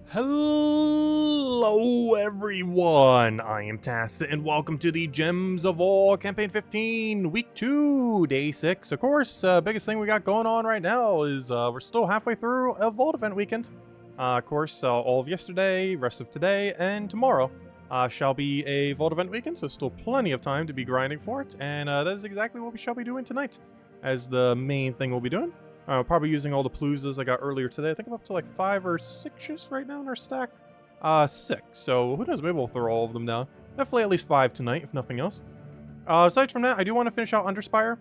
Hello everyone, I am Tass, and welcome to the Gems of All Campaign 15, Week 2, Day 6. Of course, biggest thing we got going on right now is we're still halfway through a Vault Event weekend. Of course, all of yesterday, rest of today, and tomorrow shall be a Vault Event weekend, so still plenty of time to be grinding for it, and that is exactly what we shall be doing tonight, as the main thing we'll be doing. Probably using all the paloozas I got earlier today. I think I'm up to like 5 or 6 right now in our stack. 6. So who knows? Maybe we'll throw all of them down. Definitely at least 5 tonight, if nothing else. Aside from that, I do want to finish out Underspire.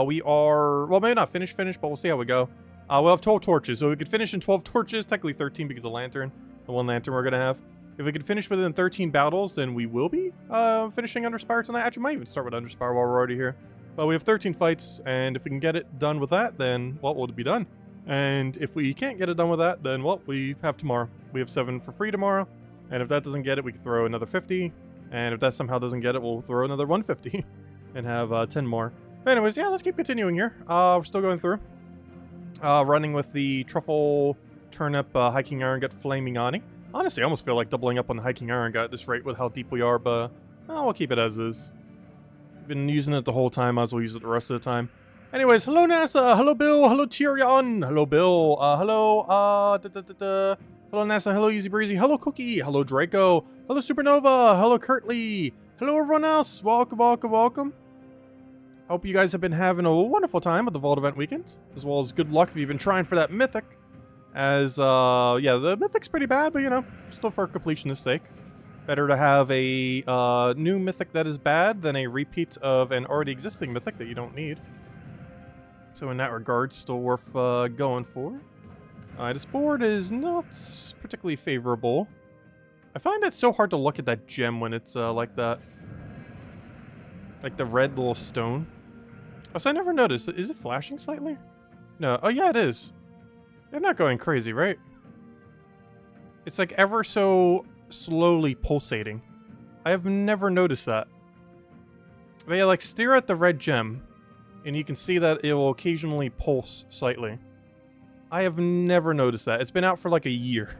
We are, well, maybe not finish, but we'll see how we go. We'll have 12 torches, so we could finish in 12 torches. Technically 13 because of lantern, the one lantern we're gonna have. If we could finish within 13 battles, then we will be finishing Underspire tonight. Actually, might even start with Underspire while we're already here. But we have 13 fights, and if we can get it done with that, then, well, we'll be done. And if we can't get it done with that, then, well, we have tomorrow. We have 7 for free tomorrow, and if that doesn't get it, we can throw another 50, and if that somehow doesn't get it, we'll throw another 150, and have 10 more. But anyways, yeah, let's keep continuing here. We're still going through. Running with the Truffle, Turnip, Hiking Iron Gut, Flaming Ani. Honestly, I almost feel like doubling up on the Hiking Iron Gut at this rate with how deep we are, but we'll keep it as is. Been using it the whole time, might as well use it the rest of the time. Anyways, hello NASA, hello Bill, hello Tyrion, hello Bill, hello, hello NASA, hello Easy Breezy, hello Cookie, hello Draco, hello Supernova, hello Kurtley, hello everyone else, welcome, welcome, welcome. Hope you guys have been having a wonderful time at the Vault Event weekend, as well as good luck if you've been trying for that Mythic, as, yeah, the Mythic's pretty bad, but you know, still for completionist sake. Better to have a new Mythic that is bad than a repeat of an already existing Mythic that you don't need. So in that regard, still worth going for. This board is not particularly favorable. I find it so hard to look at that gem when it's like that. Like the red little stone. Oh, so I never noticed. Is it flashing slightly? No. Oh, yeah, it is. They're not going crazy, right? It's like ever so slowly pulsating. I have never noticed that. But yeah, like stare at the red gem, and you can see that it will occasionally pulse slightly. I have never noticed that. It's been out for like a year,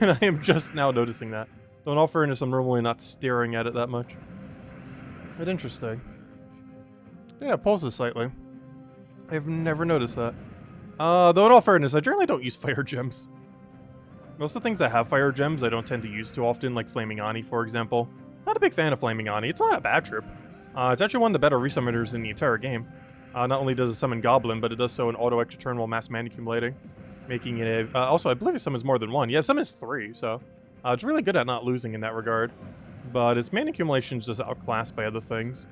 and I am just now noticing that. Though in all fairness, I'm normally not staring at it that much. But interesting. Yeah, it pulses slightly. I have never noticed that. Though in all fairness, I generally don't use fire gems. Most of the things that have fire gems I don't tend to use too often, like Flaming Ani, for example. Not a big fan of Flaming Ani. It's not a bad trip. It's actually one of the better resummoners in the entire game. Not only does it summon Goblin, but it does so in auto extra turn while mass mana accumulating. Making it a... also, I believe it summons more than 1. Yeah, it summons 3, so... it's really good at not losing in that regard. But its mana accumulation is just outclassed by other things.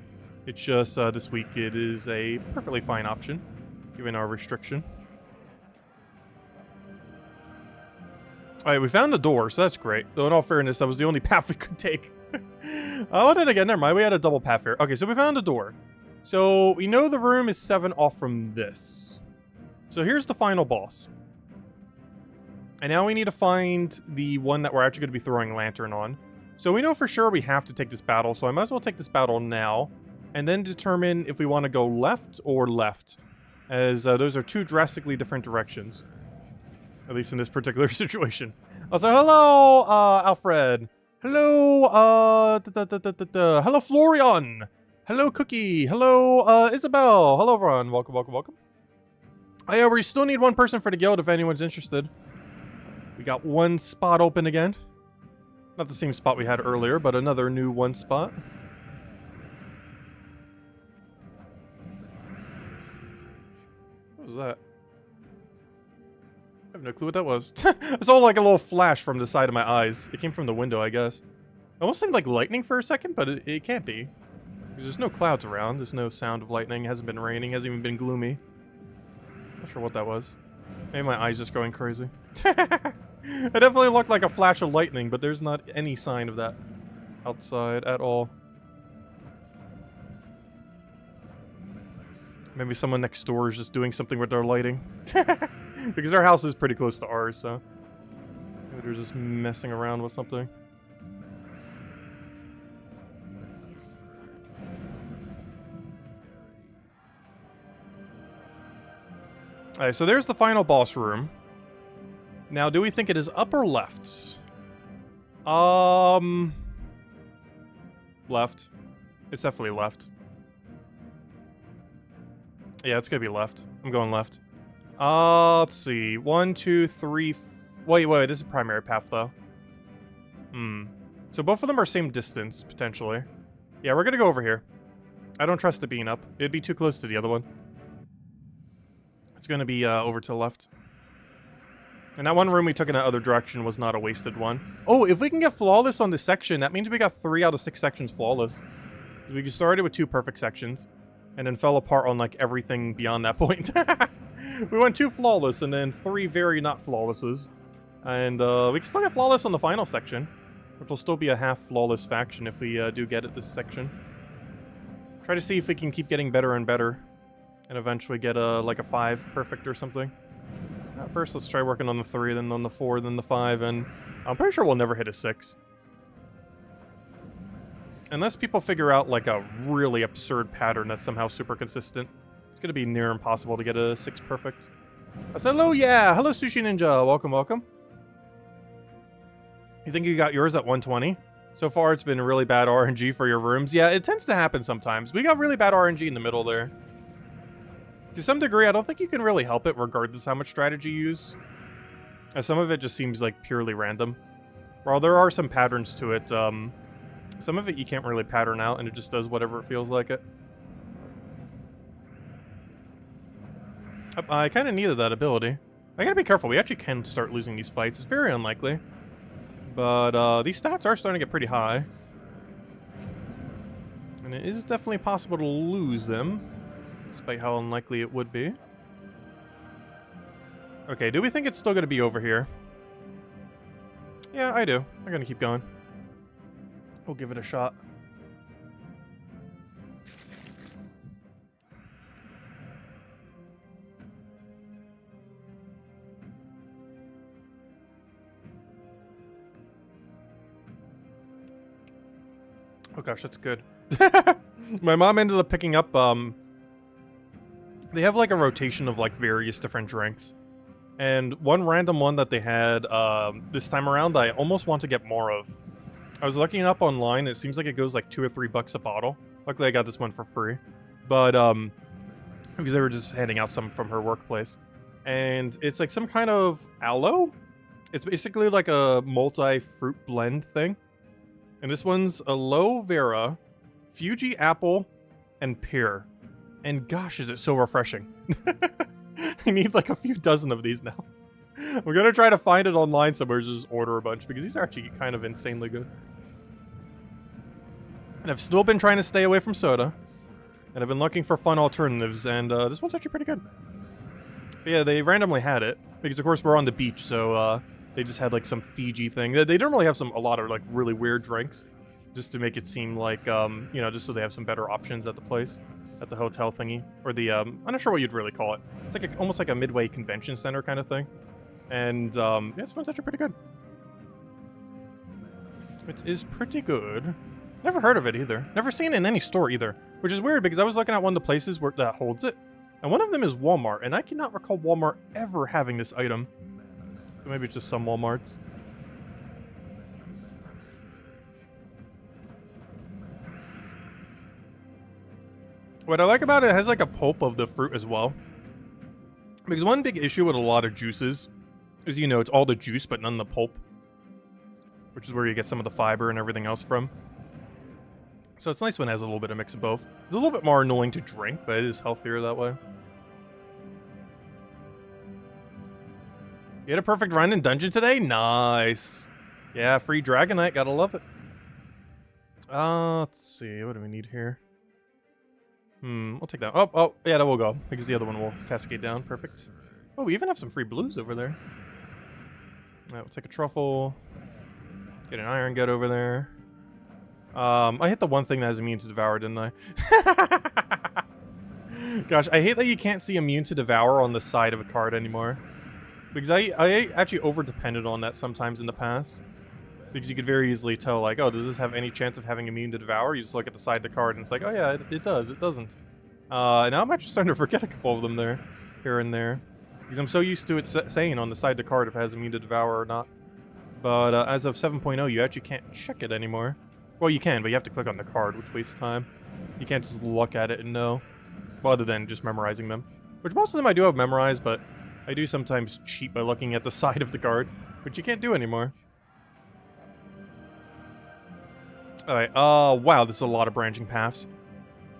It's just, this week, it is a perfectly fine option, given our restriction. Alright, we found the door, so that's great. Though in all fairness, that was the only path we could take. Oh, then again, never mind. We had a double path here. Okay, so we found the door. So, we know the room is 7 off from this. So here's the final boss. And now we need to find the one that we're actually going to be throwing Lantern on. So we know for sure we have to take this battle, so I might as well take this battle now. And then determine if we want to go left or left. As those are 2 drastically different directions. At least in this particular situation. Also, hello, Alfred. Hello, hello, Florian. Hello, Cookie. Hello, Isabel. Hello, everyone. Welcome, welcome, welcome. Oh, yeah, we still need 1 person for the guild if anyone's interested. We got 1 spot open again. Not the same spot we had earlier, but another new 1 spot. What was that? I have no clue what that was. It's all like a little flash from the side of my eyes. It came from the window, I guess. It almost seemed like lightning for a second, but it can't be. There's no clouds around. There's no sound of lightning. It hasn't been raining. It hasn't even been gloomy. Not sure what that was. Maybe my eyes just going crazy. It definitely looked like a flash of lightning, but there's not any sign of that outside at all. Maybe someone next door is just doing something with their lighting. Because our house is pretty close to ours, so... maybe they're just messing around with something. Alright, so there's the final boss room. Now, do we think it is up or left? Left. It's definitely left. Yeah, it's gonna be left. I'm going left. Let's see. 1, 2, 3. Wait. This is a primary path, though. So both of them are same distance, potentially. Yeah, we're gonna go over here. I don't trust it being up. It'd be too close to the other one. It's gonna be over to the left. And that one room we took in that other direction was not a wasted one. Oh, if we can get flawless on this section, that means we got 3 out of 6 sections flawless. We started with 2 perfect sections, and then fell apart on, like, everything beyond that point. We went 2 flawless, and then 3 very not flawlesses. And we can still get flawless on the final section, which will still be a half flawless faction if we do get it this section. Try to see if we can keep getting better and better, and eventually get like a 5 perfect or something. First, let's try working on the 3, then on the 4, then the 5, and I'm pretty sure we'll never hit a 6. Unless people figure out, like, a really absurd pattern that's somehow super consistent. It's gonna be near impossible to get a 6 perfect. I said, hello, yeah! Hello, Sushi Ninja! Welcome, welcome. You think you got yours at 120? So far, it's been really bad RNG for your rooms. Yeah, it tends to happen sometimes. We got really bad RNG in the middle there. To some degree, I don't think you can really help it regardless how much strategy you use. As some of it just seems like purely random. While there are some patterns to it, some of it you can't really pattern out and it just does whatever it feels like it. I kind of needed that ability. I gotta be careful, we actually can start losing these fights. It's very unlikely. But these stats are starting to get pretty high. And it is definitely possible to lose them. Despite how unlikely it would be. Okay, do we think it's still going to be over here? Yeah, I do. I'm going to keep going. We'll give it a shot. Oh gosh, that's good. My mom ended up picking up, they have like a rotation of like various different drinks. And one random one that they had this time around, I almost want to get more of. I was looking it up online, it seems like it goes like $2 or $3 a bottle. Luckily I got this one for free. But, because they were just handing out some from her workplace. And it's like some kind of aloe? It's basically like a multi-fruit blend thing. And this one's aloe vera, Fuji apple, and pear. And gosh, is it so refreshing. I need like a few dozen of these now. We're gonna try to find it online somewhere, just order a bunch, because these are actually kind of insanely good. And I've still been trying to stay away from soda. And I've been looking for fun alternatives, and this one's actually pretty good. But yeah, they randomly had it, because of course we're on the beach, so they just had like some Fiji thing. They don't really have a lot of like really weird drinks, just to make it seem like, you know, just so they have some better options at the place. At the hotel thingy, or the, I'm not sure what you'd really call it. It's like almost like a midway convention center kind of thing. And, yeah, this one's actually pretty good. It is pretty good. Never heard of it either. Never seen it in any store either. Which is weird, because I was looking at one of the places that holds it. And one of them is Walmart, and I cannot recall Walmart ever having this item. So maybe it's just some Walmarts. What I like about it, it has like a pulp of the fruit as well. Because one big issue with a lot of juices is, you know, it's all the juice but none of the pulp. Which is where you get some of the fiber and everything else from. So it's nice when it has a little bit of mix of both. It's a little bit more annoying to drink, but it is healthier that way. You had a perfect run in dungeon today? Nice. Yeah, free Dragonite, gotta love it. Let's see, what do we need here? We'll take that. Oh, yeah, that will go, because the other one will cascade down. Perfect. Oh, we even have some free blues over there. Alright, we'll take a truffle. Get an iron gut over there. I hit the one thing that has immune to devour, didn't I? Gosh, I hate that you can't see immune to devour on the side of a card anymore. Because I actually over-depended on that sometimes in the past. Because you could very easily tell, like, oh, does this have any chance of having immune to devour? You just look at the side of the card and it's like, oh yeah, it does, it doesn't. Now I'm actually starting to forget a couple of them there, here and there. Because I'm so used to it saying on the side of the card if it has immune to devour or not. But as of 7.0, you actually can't check it anymore. Well, you can, but you have to click on the card, which wastes time. You can't just look at it and know. Well, other than just memorizing them. Which most of them I do have memorized, but I do sometimes cheat by looking at the side of the card, which you can't do anymore. Alright, wow, this is a lot of branching paths.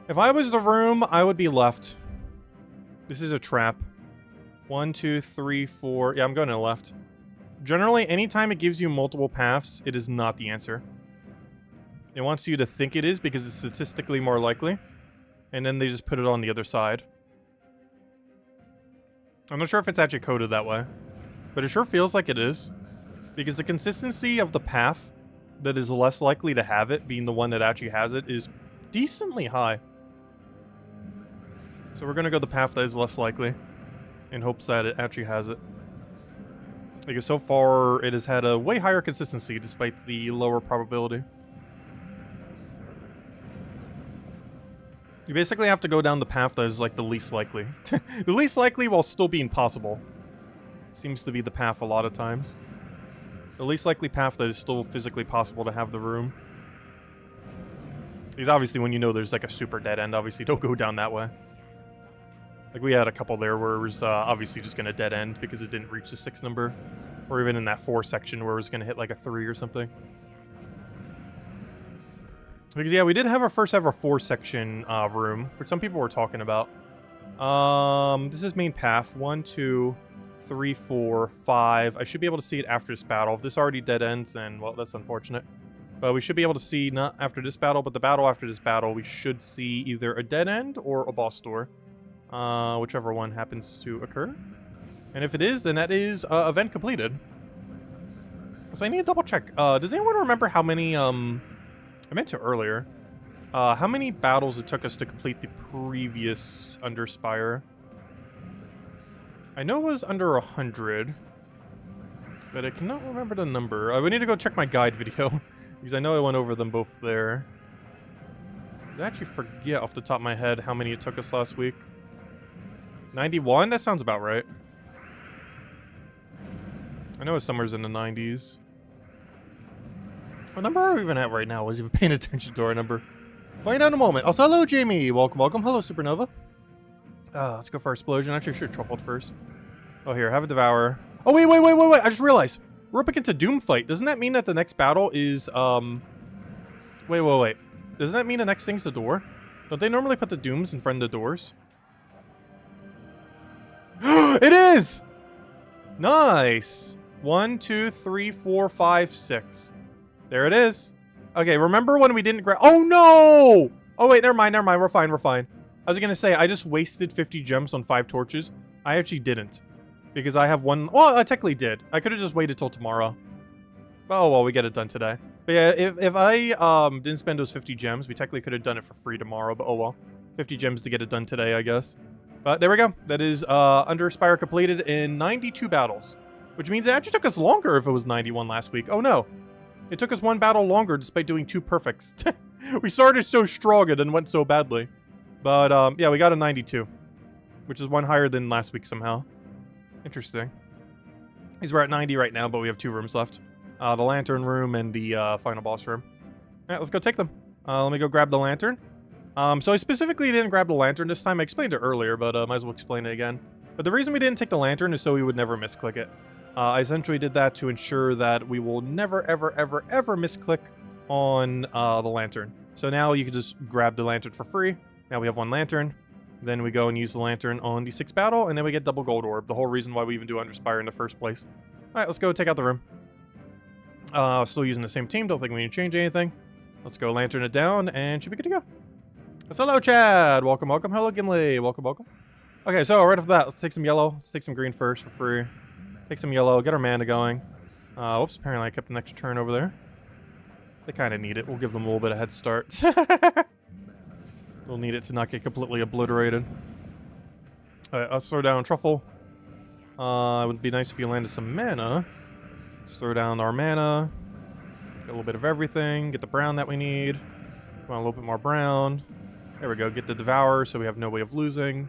If I was the room, I would be left. This is a trap. 1, 2, 3, 4. Yeah, I'm going to the left. Generally, anytime it gives you multiple paths, it is not the answer. It wants you to think it is because it's statistically more likely. And then they just put it on the other side. I'm not sure if it's actually coded that way. But it sure feels like it is. Because the consistency of the path that is less likely to have it, being the one that actually has it, is decently high. So we're going to go the path that is less likely, in hopes that it actually has it. Because so far, it has had a way higher consistency, despite the lower probability. You basically have to go down the path that is, like, the least likely. The least likely while still being possible. Seems to be the path a lot of times. The least likely path that is still physically possible to have the room. Because obviously when you know there's like a super dead end, obviously don't go down that way. Like we had a couple there where it was obviously just going to dead end because it didn't reach the 6 number. Or even in that 4 section where it was going to hit like a 3 or something. Because yeah, we did have our first ever 4 section room, which some people were talking about. This is main path. 1, 2... 3, 4, 5. I should be able to see it after this battle. If this already dead ends, then, well, that's unfortunate. But we should be able to see, not after this battle, but the battle after this battle, we should see either a dead end or a boss door. Whichever one happens to occur. And if it is, then that is event completed. So I need to double check. Does anyone remember how many, I meant to earlier. How many battles it took us to complete the previous Underspire? I know it was under 100, but I cannot remember the number. We need to go check my guide video, because I know I went over them both there. I actually forget off the top of my head how many it took us last week. 91? That sounds about right. I know it's somewhere's in the 90s. What number are we even at right now? I wasn't even paying attention to our number. Find out in a moment. Also, hello, Jamie. Welcome, welcome. Hello, Supernova. Let's go for Explosion. Actually, I should have truffled first. Oh, here. Have a Devour. Oh, wait. I just realized. We're up against a Doom fight. Doesn't that mean that the next battle is, Wait. Doesn't that mean the next thing's the door? Don't they normally put the Dooms in front of the doors? It is! Nice! 1, 2, 3, 4, 5, 6. There it is. Okay, remember when we didn't grab... Oh, no! Oh, wait, never mind. We're fine. I was gonna say, I just wasted 50 gems on 5 torches. I actually didn't. Because I have one... Well, I technically did. I could have just waited till tomorrow. Oh, well, we get it done today. But yeah, if I didn't spend those 50 gems, we technically could have done it for free tomorrow, but oh well. 50 gems to get it done today, I guess. But there we go. That is Underspire completed in 92 battles. Which means it actually took us longer if it was 91 last week. Oh no. It took us 1 battle longer despite doing 2 perfects. We started so strong and then went so badly. But, yeah, we got a 92. Which is 1 higher than last week somehow. Interesting. Because we're at 90 right now, but we have 2 rooms left. The Lantern Room and the final boss room. Alright, let's go take them. Let me go grab the Lantern. So I specifically didn't grab the Lantern this time. I explained it earlier, but might as well explain it again. But the reason we didn't take the Lantern is so we would never misclick it. I essentially did that to ensure that we will never, ever, ever, ever misclick on the Lantern. So now you can just grab the Lantern for free. Now we have 1 Lantern. Then we go and use the Lantern on the 6th battle, and then we get double gold orb. The whole reason why we even do Underspire in the first place. Alright, let's go take out the room. Still using the same team. Don't think we need to change anything. Let's go Lantern it down, and should be good to go. So hello, Chad. Welcome, welcome. Hello, Gimli. Welcome, welcome. Okay, so right off the bat, let's take some yellow. Let's take some green first for free. Take some yellow. Get our mana going. Whoops, apparently I kept an extra turn over there. They kind of need it. We'll give them a little bit of head start. We'll need it to not get completely obliterated. Alright, let's throw down Truffle. It would be nice if you landed some mana. Let's throw down our mana. Get a little bit of everything. Get the brown that we need. Want a little bit more brown. There we go. Get the Devour so we have no way of losing.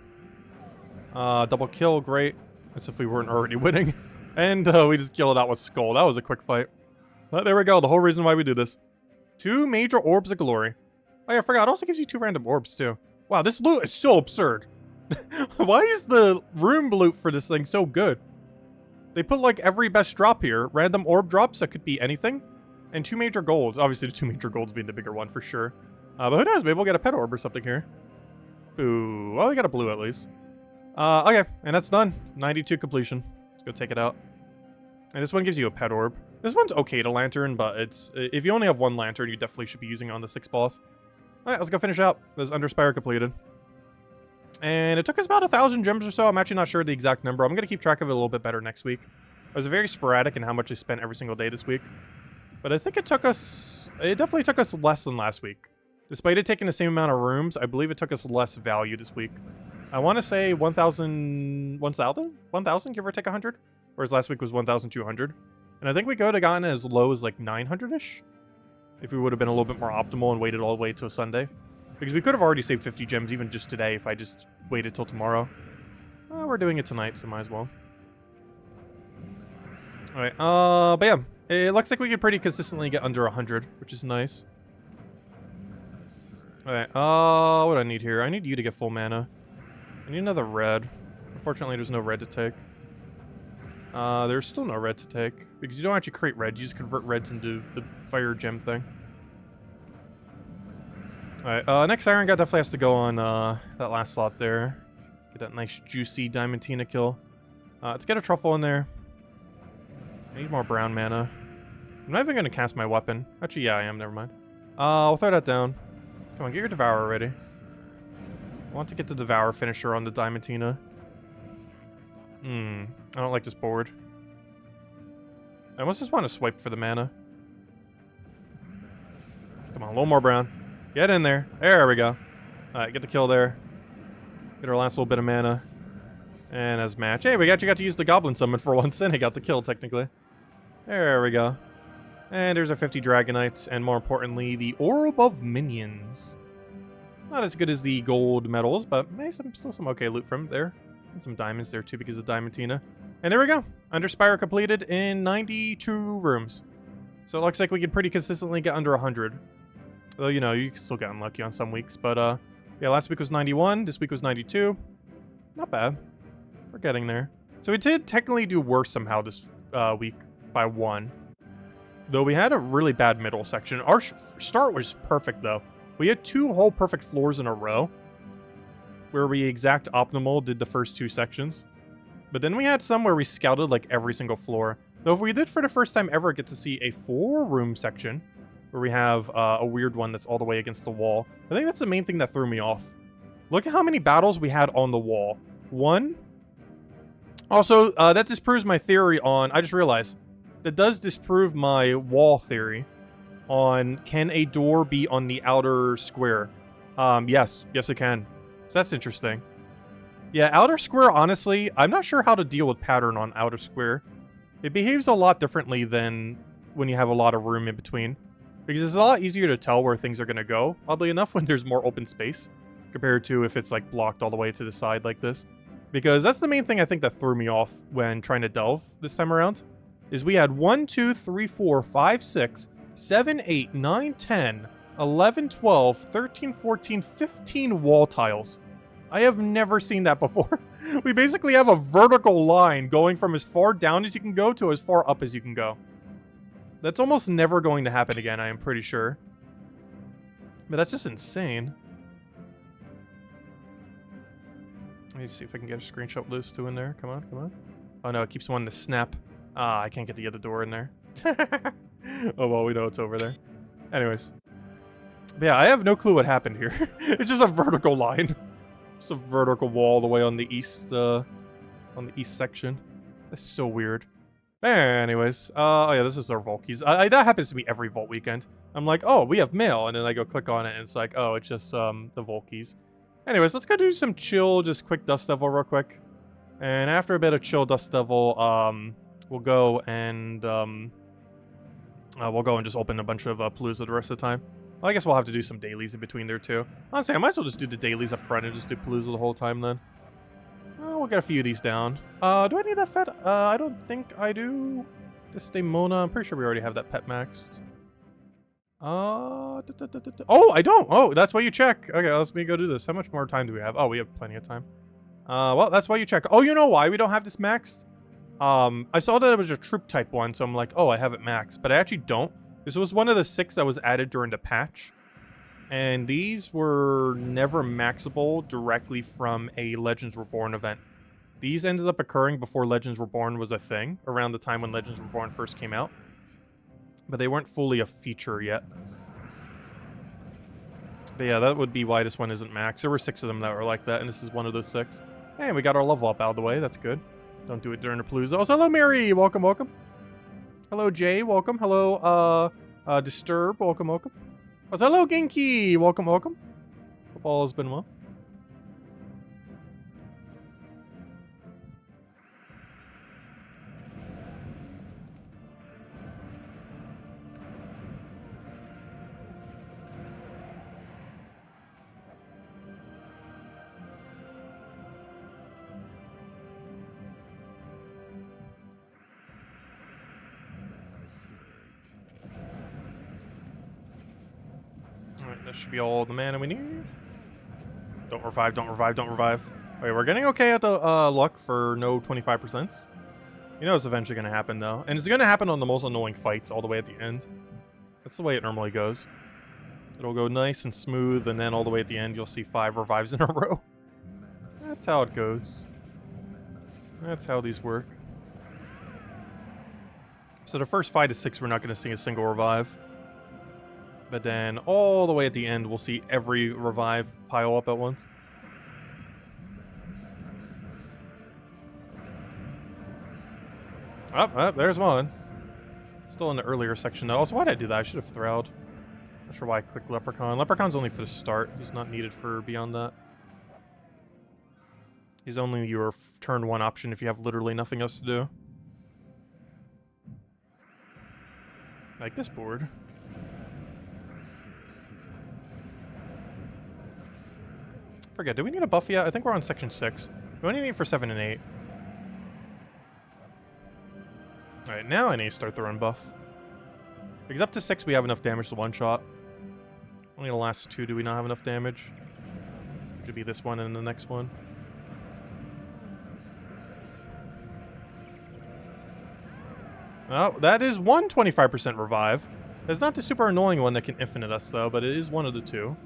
Double kill, great. As if we weren't already winning. And we just kill it out with Skull. That was a quick fight. But there we go. The whole reason why we do this. 2 major orbs of glory. Oh yeah, I forgot. It also gives you 2 random orbs too. Wow, this loot is so absurd. Why is the room loot for this thing so good? They put like every best drop here. Random orb drops that could be anything. And 2 major golds. Obviously the 2 major golds being the bigger one for sure. But who knows? Maybe we'll get a pet orb or something here. Ooh, well we got a blue at least. Okay, and that's done. 92 completion. Let's go take it out. And this one gives you a pet orb. This one's okay to lantern, but it's if you only have 1 lantern, you definitely should be using it on the 6th boss. Alright, let's go finish out. This Underspire completed. And it took us about 1,000 gems or so. I'm actually not sure the exact number. I'm going to keep track of it a little bit better next week. I was very sporadic in how much I spent every single day this week. But I think it definitely took us less than last week. Despite it taking the same amount of rooms, I believe it took us less value this week. I want to say 1,000, give or take 100? Whereas last week was 1,200. And I think we could have gotten as low as like 900-ish. If we would have been a little bit more optimal and waited all the way till Sunday. Because we could have already saved 50 gems even just today if I just waited till tomorrow. We're doing it tonight, so might as well. Alright, but yeah. It looks like we could pretty consistently get under 100, which is nice. Alright, what do I need here? I need you to get full mana. I need another red. Unfortunately, there's no red to take. There's still no red to take. Because you don't actually create red, you just convert reds into the fire gem thing. Alright, next Iron God definitely has to go on that last slot there. Get that nice juicy Diamantina kill. Let's get a truffle in there. I need more brown mana. I'm not even going to cast my weapon. Actually, yeah, I am. Never mind. I'll throw that down. Come on, get your Devourer ready. I want to get the Devour finisher on the Diamantina. I don't like this board. I almost just want to swipe for the mana. Come on, a little more brown. Get in there. There we go. Alright, get the kill there. Get our last little bit of mana. And as match. Hey, we actually got to use the Goblin Summon for once, and I got the kill, technically. There we go. And there's our 50 Dragonites, and more importantly, the Orb of Minions. Not as good as the gold medals, but still some okay loot from there. And some diamonds there, too, because of Diamantina. And there we go. Underspire completed in 92 rooms. So it looks like we can pretty consistently get under 100. Though, you know, you can still get unlucky on some weeks. But, yeah, last week was 91. This week was 92. Not bad. We're getting there. So we did technically do worse somehow this week by 1. Though we had a really bad middle section. Our start was perfect, though. We had 2 whole perfect floors in a row. Where we exact optimal did the first 2 sections. But then we had some where we scouted like every single floor. Though if we did for the first time ever get to see a 4-room section. Where we have a weird one that's all the way against the wall. I think that's the main thing that threw me off. Look at how many battles we had on the wall. 1. Also, that disproves my theory on... I just realized. That does disprove my wall theory. On can a door be on the outer square? Yes. Yes, it can. So that's interesting. Yeah, outer square, honestly, I'm not sure how to deal with pattern on outer square. It behaves a lot differently than when you have a lot of room in between. Because it's a lot easier to tell where things are going to go, oddly enough, when there's more open space. Compared to if it's, like, blocked all the way to the side like this. Because that's the main thing I think that threw me off when trying to delve this time around. Is we had 1, 2, 3, 4, 5, 6, 7, 8, 9, 10, 11, 12, 13, 14, 15 wall tiles. I have never seen that before. We basically have a vertical line going from as far down as you can go to as far up as you can go. That's almost never going to happen again, I am pretty sure. But that's just insane. Let me see if I can get a screenshot loose too in there. Come on, come on. Oh no, it keeps wanting to snap. Ah, I can't get the other door in there. Oh well, we know it's over there. Anyways. But yeah, I have no clue what happened here. It's just a vertical line. Just a vertical wall all the way on the east section. That's so weird. Anyways, oh yeah, this is our Volkies. That happens to me every Vault weekend. I'm like, oh, we have mail, and then I go click on it, and it's like, oh, it's just the Volkies. Anyways, let's go do some chill, just quick Dust Devil real quick. And after a bit of chill Dust Devil, we'll go and just open a bunch of Palooza the rest of the time. Well, I guess we'll have to do some dailies in between there too. Honestly, I might as well just do the dailies up front and just do Palooza the whole time then. Oh, we'll get a few of these down. Do I need that fed? I don't think I do. Desdemona, I'm pretty sure we already have that pet maxed. Oh, I don't. Oh, that's why you check. Okay, let's me go do this. How much more time do we have? Oh, we have plenty of time. Well, that's why you check. Oh, you know why we don't have this maxed? I saw that it was a troop type one, so I'm like, oh, I have it maxed, but I actually don't. This was one of the 6 that was added during the patch, and these were never maxable directly from a Legends Reborn event. These ended up occurring before Legends Reborn was a thing, around the time when Legends Reborn first came out. But they weren't fully a feature yet. But yeah, that would be why this one isn't maxed. There were 6 of them that were like that, and this is one of those 6. Hey, we got our level up out of the way. That's good. Don't do it during the Palooza. Also, hello, Mary. Welcome, welcome. Hello, Jay. Welcome. Hello, Disturb. Welcome, welcome. Also, hello, Genki. Welcome, welcome. Hope all has been well. That should be all the mana we need. Don't revive, don't revive, don't revive. Okay, we're getting okay at the luck for no 25%. You know it's eventually going to happen, though. And it's going to happen on the most annoying fights all the way at the end. That's the way it normally goes. It'll go nice and smooth, and then all the way at the end, you'll see 5 revives in a row. That's how it goes. That's how these work. So the first 5 to 6, we're not going to see a single revive. But then all the way at the end, we'll see every revive pile up at once. Oh, there's one. Still in the earlier section though. Also, why did I do that? I should have thrilled. Not sure why I clicked Leprechaun. Leprechaun's only for the start. He's not needed for beyond that. He's only your turn 1 option if you have literally nothing else to do. Like this board. Forget, do we need a buff yet? I think we're on section 6. We only need for 7 and 8. Alright, now I need to start throwing buff. Because up to 6 we have enough damage to one-shot. Only the last 2 do we not have enough damage. Should be this one and the next one. Oh, that is one 25% revive. It's not the super annoying one that can infinite us though, but it is one of the 2.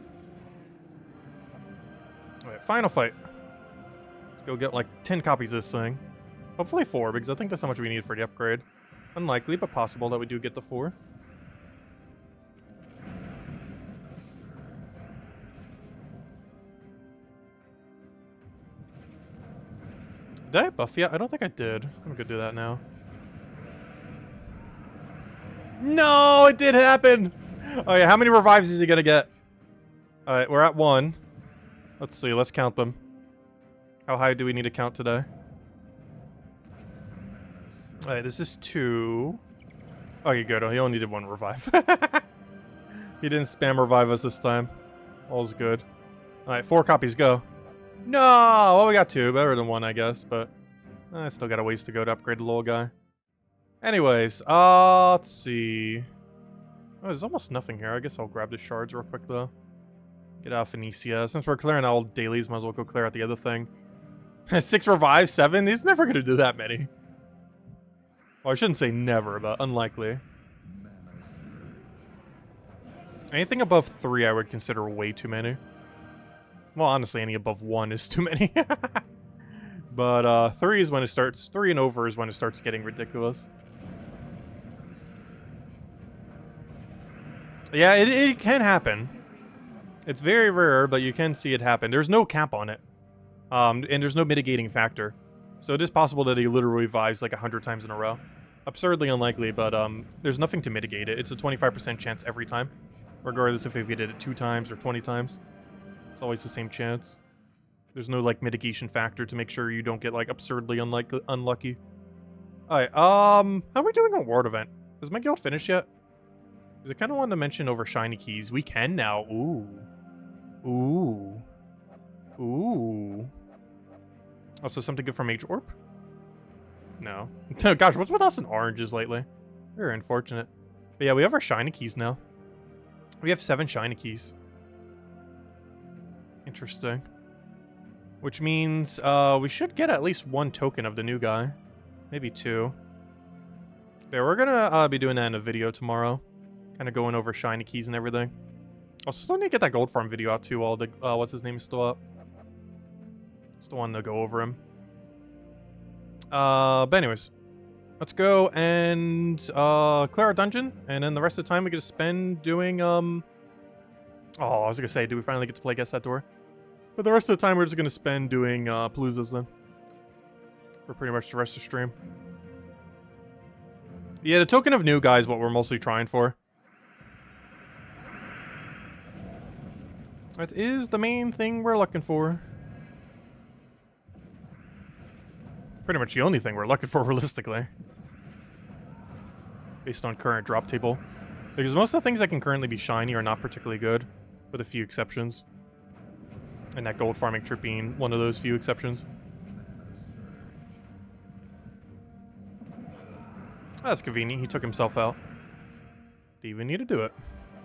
Alright, final fight. Let's go get like 10 copies of this thing. Hopefully 4, because I think that's how much we need for the upgrade. Unlikely, but possible that we do get the 4. Did I buff yet? I don't think I did. I'm gonna do that now. No, it did happen! Oh yeah, how many revives is he gonna get? Alright, we're at 1. Let's see, let's count them. How high do we need to count today? Alright, this is 2. Okay, good. He only needed 1 revive. He didn't spam revive us this time. All's good. Alright, 4 copies, go. No! Well, we got 2. Better than 1, I guess, but I still got a ways to go to upgrade the little guy. Anyways, let's see. Oh, there's almost nothing here. I guess I'll grab the shards real quick, though. Get out of Phoenicia. Since we're clearing all dailies, might as well go clear out the other thing. 6 revives, 7? He's never going to do that many. Well, I shouldn't say never, but unlikely. Anything above 3 I would consider way too many. Well, honestly, any above 1 is too many. But 3 is when it starts. 3 and over is when it starts getting ridiculous. Yeah, it can happen. It's very rare, but you can see it happen. There's no cap on it. And there's no mitigating factor. So it is possible that he literally revives like 100 times in a row. Absurdly unlikely, but there's nothing to mitigate it. It's a 25% chance every time. Regardless if we did it 2 times or 20 times. It's always the same chance. There's no like mitigation factor to make sure you don't get like absurdly unlucky. Alright, how are we doing on World Event? Is my guild finished yet? Because I kind of wanted to mention over shiny keys. We can now. Ooh. Ooh. Ooh. Also, something good from Mage Orb? No. Gosh, what's with us and oranges lately? Very unfortunate. But yeah, we have our shiny keys now. We have 7 shiny keys. Interesting. Which means we should get at least 1 token of the new guy. Maybe 2. Yeah, we're gonna be doing that in a video tomorrow. Kind of going over shiny keys and everything. Also, still need to get that gold farm video out too while the, what's his name is still up. Still wanting to go over him. But anyways. Let's go and clear our dungeon. And then the rest of the time we get to spend doing, Oh, I was gonna say, do we finally get to play Guess That Door? But the rest of the time we're just gonna spend doing Paloozas then. For pretty much the rest of the stream. Yeah, the token of new guy is what we're mostly trying for. That is the main thing we're looking for. Pretty much the only thing we're looking for, realistically. Based on current drop table. Because most of the things that can currently be shiny are not particularly good, with a few exceptions. And that gold farming trip being one of those few exceptions. That's convenient, he took himself out. Didn't even need to do it.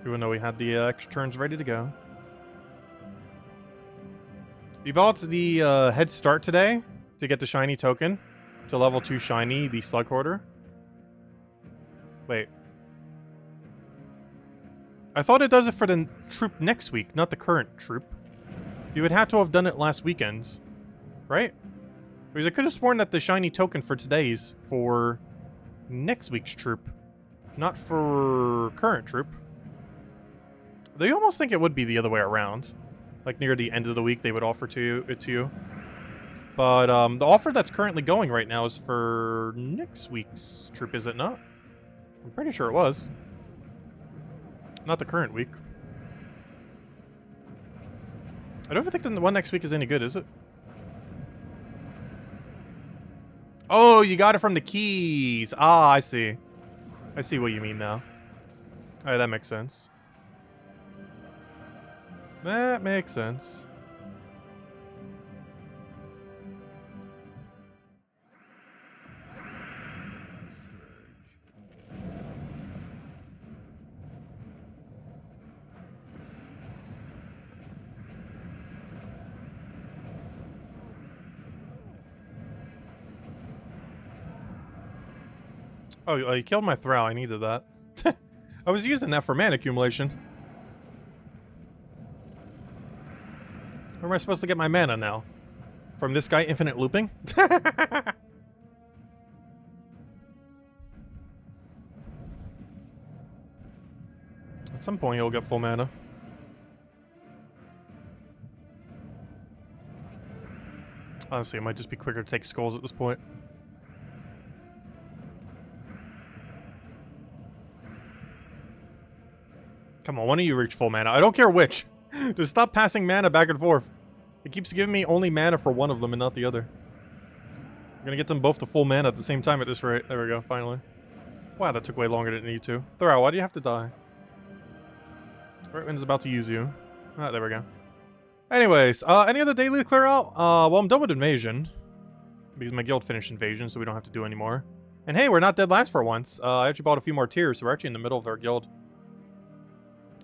Even though we had the extra turns ready to go. We bought the head start today to get the shiny token. To level 2 shiny, the slug hoarder. Wait. I thought it does it for the troop next week, not the current troop. You would have to have done it last weekend. Right? Because I could have sworn that the shiny token for today's for next week's troop, not for current troop. Though you almost think it would be the other way around. Like near the end of the week they would offer it to you. But the offer that's currently going right now is for next week's troop, is it not? I'm pretty sure it was. Not the current week. I don't think the one next week is any good, is it? Oh, you got it from the keys. Ah, I see. I see what you mean now. Alright, that makes sense. That makes sense. Oh, you killed my Thrall. I needed that. I was using that for mana accumulation. Where am I supposed to get my mana now? From this guy infinite looping? At some point he'll get full mana. Honestly, it might just be quicker to take skulls at this point. Come on, one of you reach full mana. I don't care which. Just stop passing mana back and forth. It keeps giving me only mana for one of them and not the other. I'm gonna get them both to full mana at the same time at this rate. There we go, finally. Wow, that took way longer than it needed to. Throw, why do you have to die? Rightman's about to use you. Ah, there we go. Anyways, any other daily to clear out? Well, I'm done with Invasion. Because my guild finished Invasion, so we don't have to do anymore. And hey, we're not dead last for once. I actually bought a few more tiers, so we're actually in the middle of our guild.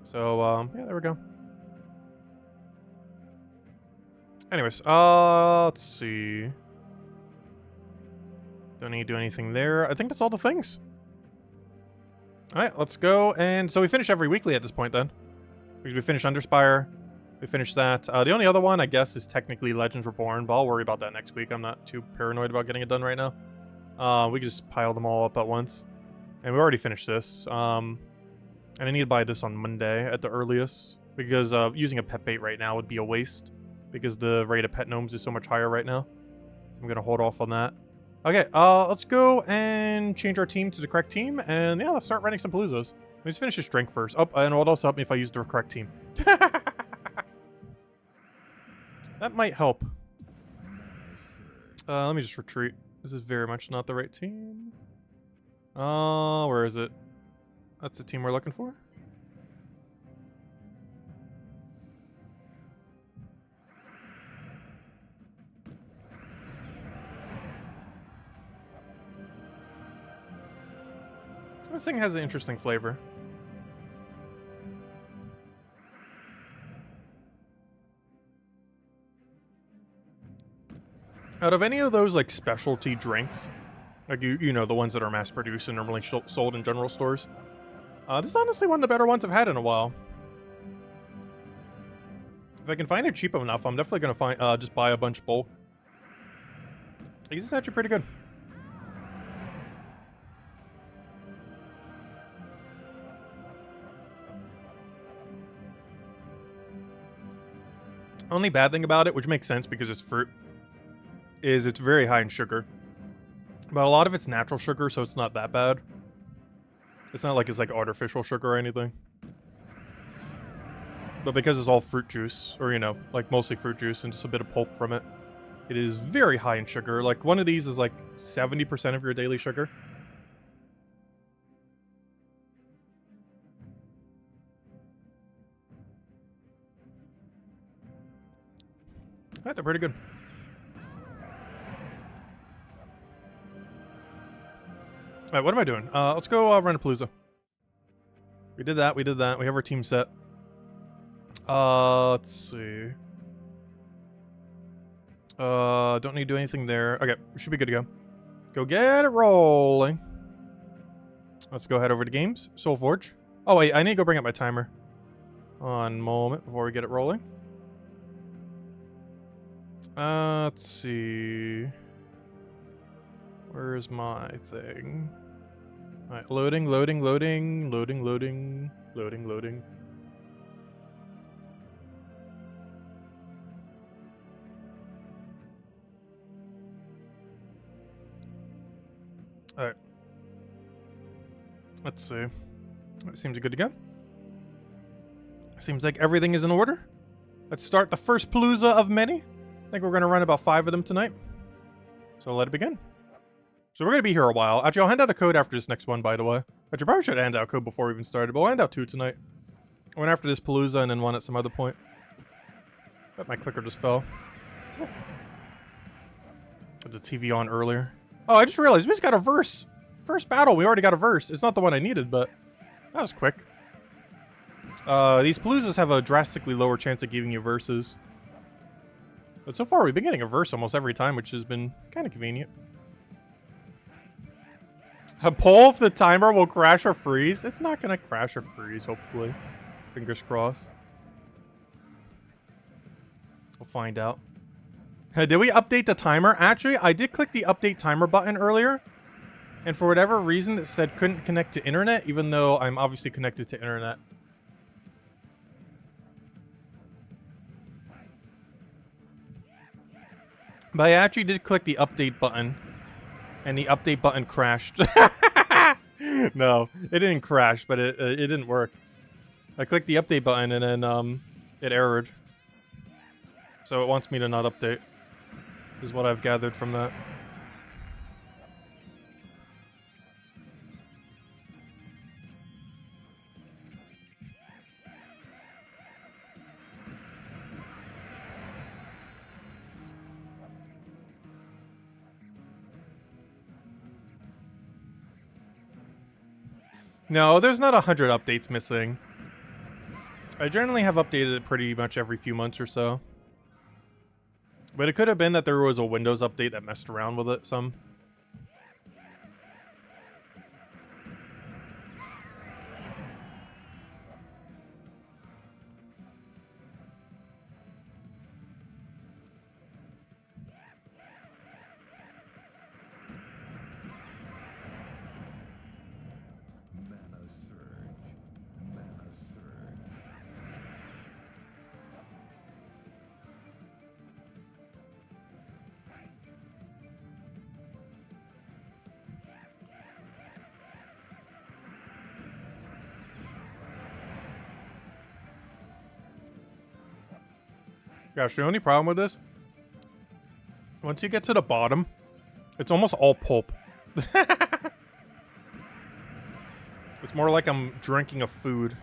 So, yeah, there we go. Anyways, let's see. Don't need to do anything there. I think that's all the things. Alright, let's go. And so we finish every weekly at this point then. Because we finished Underspire. We finished that. The only other one, I guess, is technically Legends Reborn, but I'll worry about that next week. I'm not too paranoid about getting it done right now. We can just pile them all up at once. And we already finished this. And I need to buy this on Monday at the earliest. Because using a pet bait right now would be a waste. Because the rate of pet gnomes is so much higher right now. So I'm going to hold off on that. Okay, let's go and change our team to the correct team. And yeah, let's start running some Paloozas. Let me just finish this drink first. Oh, and it would also help me if I use the correct team. That might help. Let me just retreat. This is very much not the right team. Where is it? That's the team we're looking for. This thing has an interesting flavor. Out of any of those like specialty drinks, like you know the ones that are mass produced and normally sold in general stores, this is honestly one of the better ones I've had in a while. If I can find it cheap enough, I'm definitely gonna just buy a bunch bulk. This is actually pretty good. Only bad thing about it, which makes sense because it's fruit, is it's very high in sugar. But a lot of it's natural sugar, so it's not that bad. It's not like it's like artificial sugar or anything. But because it's all fruit juice, or you know, like mostly fruit juice and just a bit of pulp from it, it is very high in sugar. Like one of these is like 70% of your daily sugar. They're pretty good. Alright, what am I doing? Let's go run a Palooza. We did that, we did that. We have our team set. Let's see. Don't need to do anything there. Okay, we should be good to go. Go get it rolling. Let's go head over to games. Soulforge. Oh wait, I need to go bring up my timer. One moment before we get it rolling. Let's see. Where's my thing? Alright, loading, loading, loading, loading, loading, loading, loading. Alright. Let's see. It seems good to go. Seems like everything is in order. Let's start the first Palooza of many. I think we're going to run about 5 of them tonight. So let it begin. So we're going to be here a while. Actually, I'll hand out a code after this next one, by the way. Actually, probably should hand out a code before we even started, but we'll hand out 2 tonight. One after this Palooza and then one at some other point. Oh, my clicker just fell. Put the TV on earlier. Oh, I just realized we just got a verse. First battle, we already got a verse. It's not the one I needed, but that was quick. These Paloozas have a drastically lower chance of giving you verses. But so far, we've been getting a verse almost every time, which has been kind of convenient. A poll if the timer will crash or freeze. It's not going to crash or freeze, hopefully. Fingers crossed. We'll find out. Did we update the timer? Actually, I did click the update timer button earlier. And for whatever reason, it said couldn't connect to internet, even though I'm obviously connected to internet. But I actually did click the update button. And the update button crashed. No, it didn't crash, but it didn't work. I clicked the update button and then it errored. So it wants me to not update. Is what I've gathered from that. No, there's not 100 updates missing. I generally have updated it pretty much every few months or so. But it could have been that there was a Windows update that messed around with it some. Gosh, the only problem with this, once you get to the bottom, it's almost all pulp. It's more like I'm drinking a food.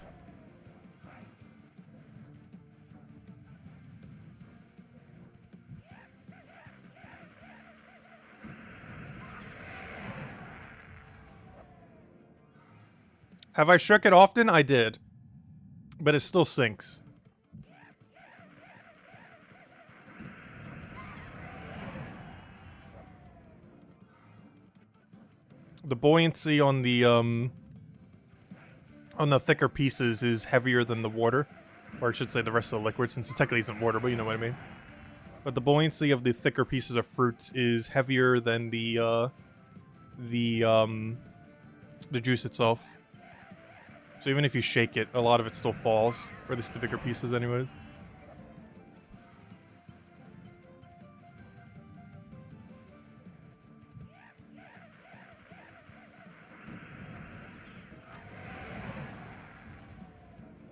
Have I shook it often? I did. But it still sinks. The buoyancy on the thicker pieces is heavier than the water. Or I should say the rest of the liquid, since it technically isn't water, but you know what I mean. But the buoyancy of the thicker pieces of fruit is heavier than the juice itself. So even if you shake it, a lot of it still falls. Or at least the bigger pieces anyways.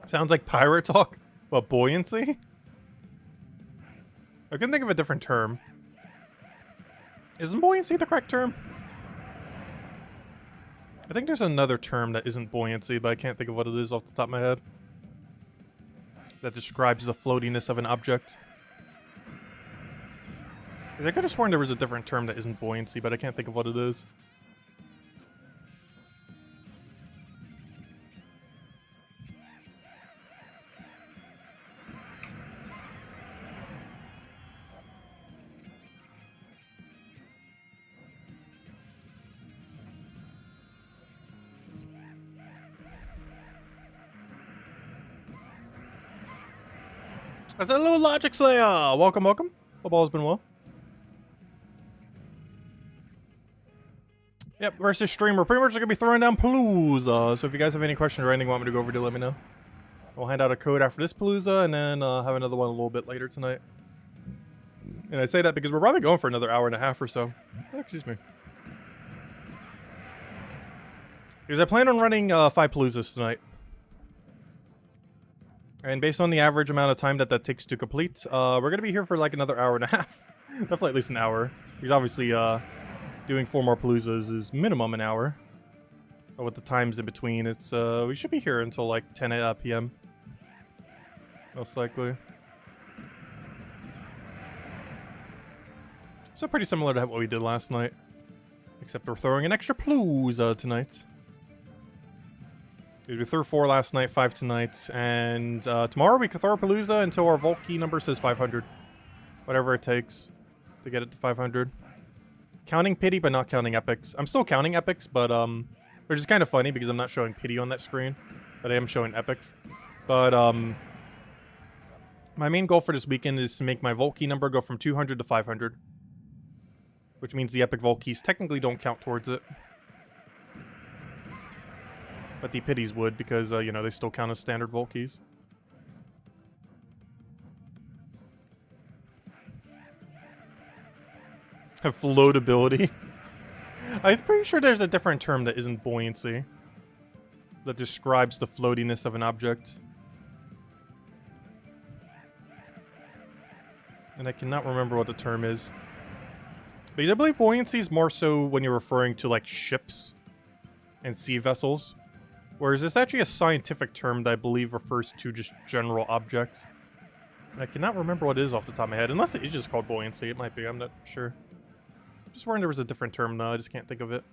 Sounds like pirate talk. What, buoyancy? I couldn't think of a different term. Isn't buoyancy the correct term? I think there's another term that isn't buoyancy, but I can't think of what it is off the top of my head. That describes the floatiness of an object. I could have sworn there was a different term that isn't buoyancy, but I can't think of what it is. I said, hello, Logic Slayer! Welcome, welcome. Hope all has been well. Yep, versus streamer. Pretty much going to be throwing down Palooza. So if you guys have any questions or anything you want me to go over to, let me know. We'll hand out a code after this Palooza, and then have another one a little bit later tonight. And I say that because we're probably going for another hour and a half or so. Oh, excuse me. Because I plan on running 5 Paloozas tonight. And based on the average amount of time that takes to complete, we're going to be here for like another hour and a half. Definitely at least an hour. Because obviously, doing 4 more Paloozas is minimum an hour. But with the times in between, it's we should be here until like 10 p.m. Most likely. So pretty similar to what we did last night. Except we're throwing an extra Palooza tonight. We threw 4 last night, 5 tonight, and tomorrow we could throw a Palooza until our vault key number says 500. Whatever it takes to get it to 500. Counting pity, but not counting epics. I'm still counting epics, but which is kind of funny because I'm not showing pity on that screen, but I am showing epics. But my main goal for this weekend is to make my vault key number go from 200 to 500, which means the epic vault keys technically don't count towards it. But the pities would, because, you know, they still count as standard vault keys. Have floatability. I'm pretty sure there's a different term that isn't buoyancy. That describes the floatiness of an object. And I cannot remember what the term is. Because I believe buoyancy is more so when you're referring to, like, ships and sea vessels. Whereas it's actually a scientific term that I believe refers to just general objects. And I cannot remember what it is off the top of my head. Unless it is just called buoyancy. It might be. I'm not sure. Just wondering there was a different term though. I just can't think of it.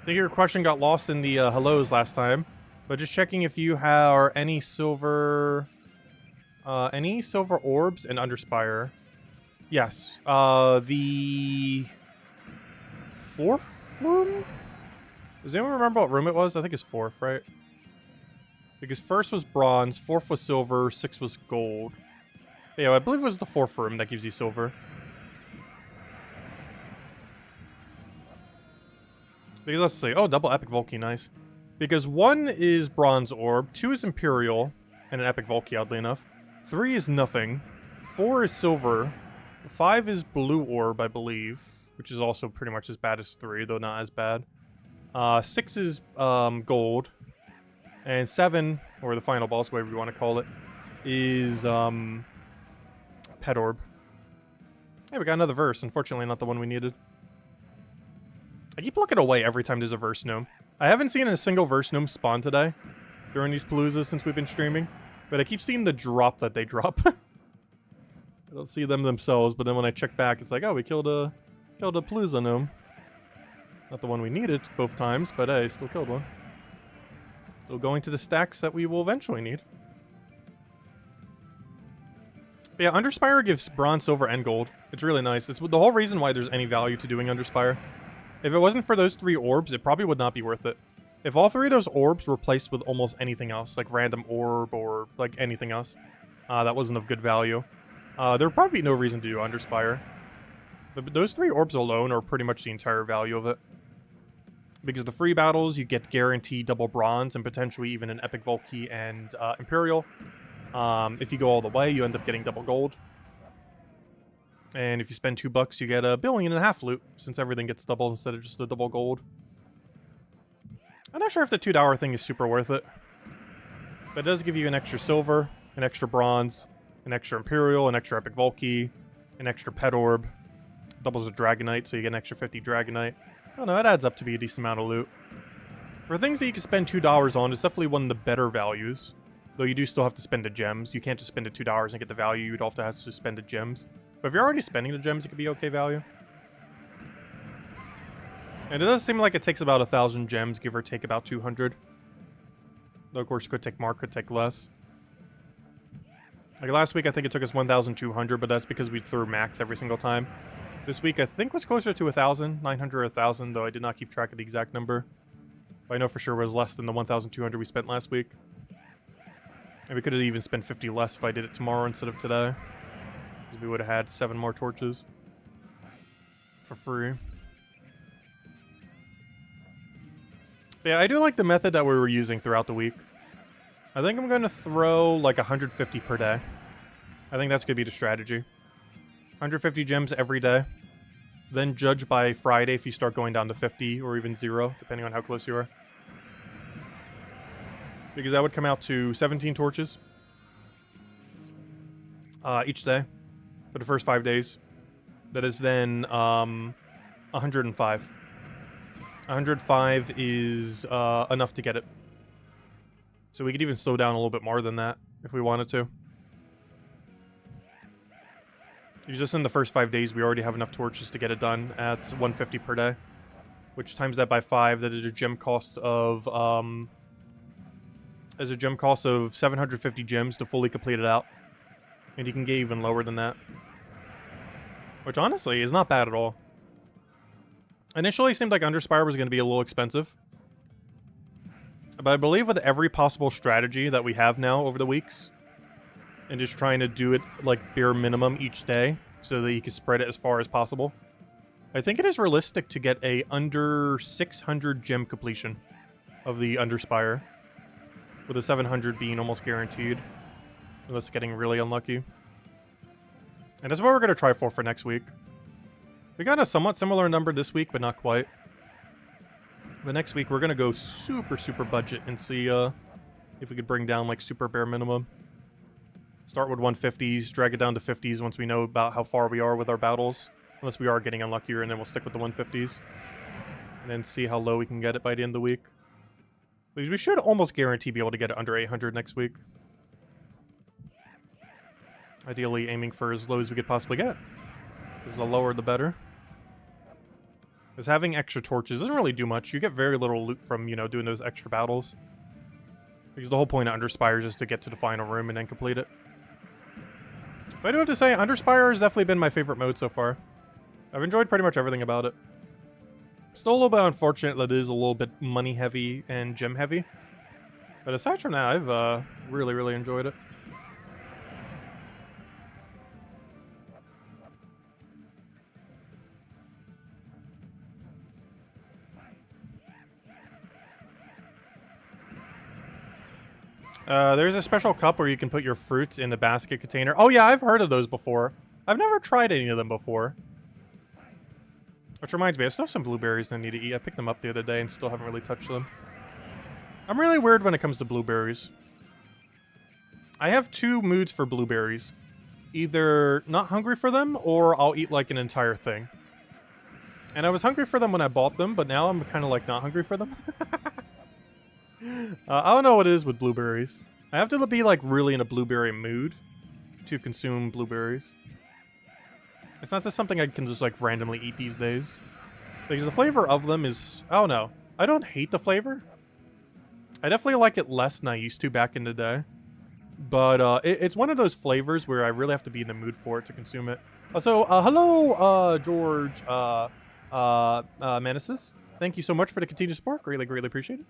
I think your question got lost in the hellos last time. But just checking if you have any silver orbs and Underspire. Yes. The 4th room? Does anyone remember what room it was? I think it's 4th, right? Because 1st was bronze, 4th was silver, 6th was gold. But yeah, I believe it was the 4th room that gives you silver. Because let's see. Oh, double epic Volkey, nice. Because 1 is bronze orb, 2 is imperial, and an epic Volkey, oddly enough. 3 is nothing. 4 is silver. 5 is blue orb, I believe, which is also pretty much as bad as 3, though not as bad. 6 is gold. And 7, or the final boss, whatever you want to call it, is pet orb. Hey, we got another verse. Unfortunately, not the one we needed. I keep looking away every time there's a verse gnome. I haven't seen a single verse gnome spawn today during these Paloozas since we've been streaming, but I keep seeing the drop that they drop. I don't see them themselves, but then when I check back, it's like, oh, we killed a Palooza gnome. Not the one we needed both times, but hey, still killed one. Still going to the stacks that we will eventually need. But yeah, Underspire gives bronze, silver, and gold. It's really nice. It's the whole reason why there's any value to doing Underspire. If it wasn't for those 3 orbs, it probably would not be worth it. If all 3 of those orbs were placed with almost anything else, like random orb or like anything else, that wasn't of good value. There would probably be no reason to do Underspire. But those 3 orbs alone are pretty much the entire value of it. Because the free battles, you get guaranteed double bronze and potentially even an Epic Volkey and Imperial. If you go all the way, you end up getting double gold. And if you spend $2, you get a $1.5 billion loot, since everything gets double instead of just a double gold. I'm not sure if the $2 thing is super worth it. But it does give you an extra silver, an extra bronze, an extra Imperial, an extra Epic Volkey, an extra Pet Orb. Doubles a Dragonite, so you get an extra 50 Dragonite. I don't know, that adds up to be a decent amount of loot. For things that you can spend $2 on, it's definitely one of the better values. Though you do still have to spend the gems. You can't just spend the $2 and get the value, you'd also have to spend the gems. But if you're already spending the gems, it could be okay value. And it does seem like it takes about 1,000 gems, give or take about 200. Though of course it could take more, could take less. Like last week I think it took us 1,200, but that's because we threw max every single time. This week I think was closer to 1,000, 900 or 1,000, though I did not keep track of the exact number. But I know for sure it was less than the 1,200 we spent last week. And we could have even spent 50 less if I did it tomorrow instead of today. Because we would have had 7 more torches. For free. But yeah, I do like the method that we were using throughout the week. I think I'm going to throw like 150 per day. I think that's going to be the strategy. 150 gems every day. Then judge by Friday if you start going down to 50 or even 0, depending on how close you are. Because that would come out to 17 torches each day for the first 5 days. That is then 105. 105 is enough to get it. So we could even slow down a little bit more than that if we wanted to. Just in the first 5 days, we already have enough torches to get it done at 150 per day. Which times that by 5, that is a gem cost of 750 gems to fully complete it out. And you can get even lower than that. Which honestly is not bad at all. Initially, it seemed like Underspire was going to be a little expensive. But I believe with every possible strategy that we have now over the weeks, and just trying to do it like bare minimum each day, so that you can spread it as far as possible, I think it is realistic to get a under 600 gem completion of the Underspire, with a 700 being almost guaranteed, unless getting really unlucky. And that's what we're going to try for next week. We got a somewhat similar number this week, but not quite. But next week, we're going to go super budget and see if we could bring down, like, super bare minimum. Start with 150s, drag it down to 50s once we know about how far we are with our battles. Unless we are getting unluckier, and then we'll stick with the 150s. And then see how low we can get it by the end of the week. We should almost guarantee be able to get it under 800 next week. Ideally aiming for as low as we could possibly get. Because the lower the better. Because having extra torches doesn't really do much. You get very little loot from, you know, doing those extra battles. Because the whole point of Underspire is just to get to the final room and then complete it. But I do have to say, Underspire has definitely been my favorite mode so far. I've enjoyed pretty much everything about it. Still a little bit unfortunate that it is a little bit money heavy and gem heavy. But aside from that, I've really enjoyed it. There's a special cup where you can put your fruits in the basket container. Oh yeah, I've heard of those before. I've never tried any of them before. Which reminds me, I still have some blueberries I need to eat. I picked them up the other day and still haven't really touched them. I'm really weird when it comes to blueberries. I have 2 moods for blueberries. Either not hungry for them, or I'll eat like an entire thing. And I was hungry for them when I bought them, but now I'm kind of like not hungry for them. I don't know what it is with blueberries. I have to be like really in a blueberry mood to consume blueberries. It's not just something I can just like randomly eat these days. Because the flavor of them is... Oh no. I don't hate the flavor. I definitely like it less than I used to back in the day. But it's one of those flavors where I really have to be in the mood for it to consume it. So, hello, George Manises. Thank you so much for the continued support. Greatly, greatly appreciate it.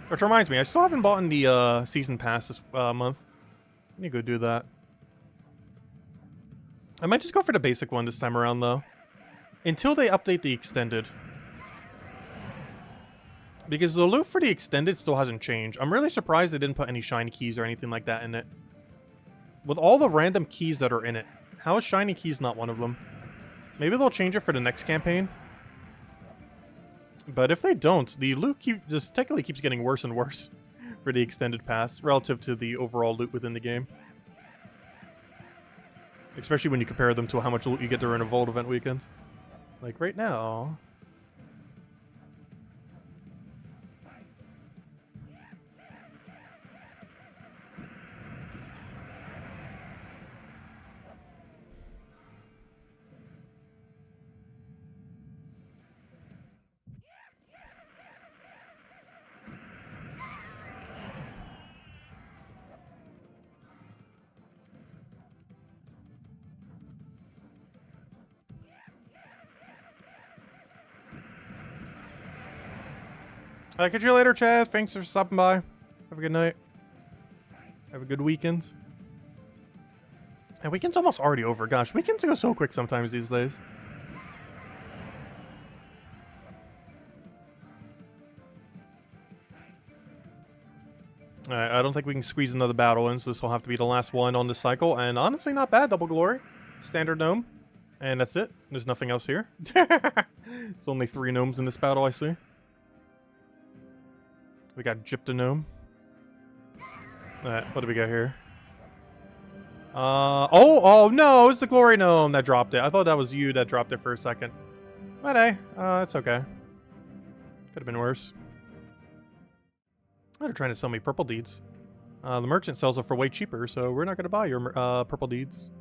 Which reminds me, I still haven't bought in the season pass this month. I need to go do that. I might just go for the basic one this time around, though. Until they update the extended. Because the loot for the extended still hasn't changed. I'm really surprised they didn't put any shiny keys or anything like that in it. With all the random keys that are in it, how is shiny keys not one of them? Maybe they'll change it for the next campaign. But if they don't, the loot just technically keeps getting worse and worse for the extended pass relative to the overall loot within the game. Especially when you compare them to how much loot you get during a Vault event weekend. Like right now. Catch you later, Chad. Thanks for stopping by. Have a good night. Have a good weekend. And weekend's almost already over. Gosh, weekends go so quick sometimes these days. Alright, I don't think we can squeeze another battle in, so this will have to be the last one on this cycle. And honestly, not bad. Double glory. Standard gnome. And that's it. There's nothing else here. It's only 3 gnomes in this battle, I see. We got Gyptonome. Alright, what do we got here? Oh no, it's the Glory Gnome that dropped it. I thought that was you that dropped it for a second. But hey, it's okay. Could have been worse. They're trying to sell me purple deeds. The merchant sells it for way cheaper, so we're not going to buy your purple deeds.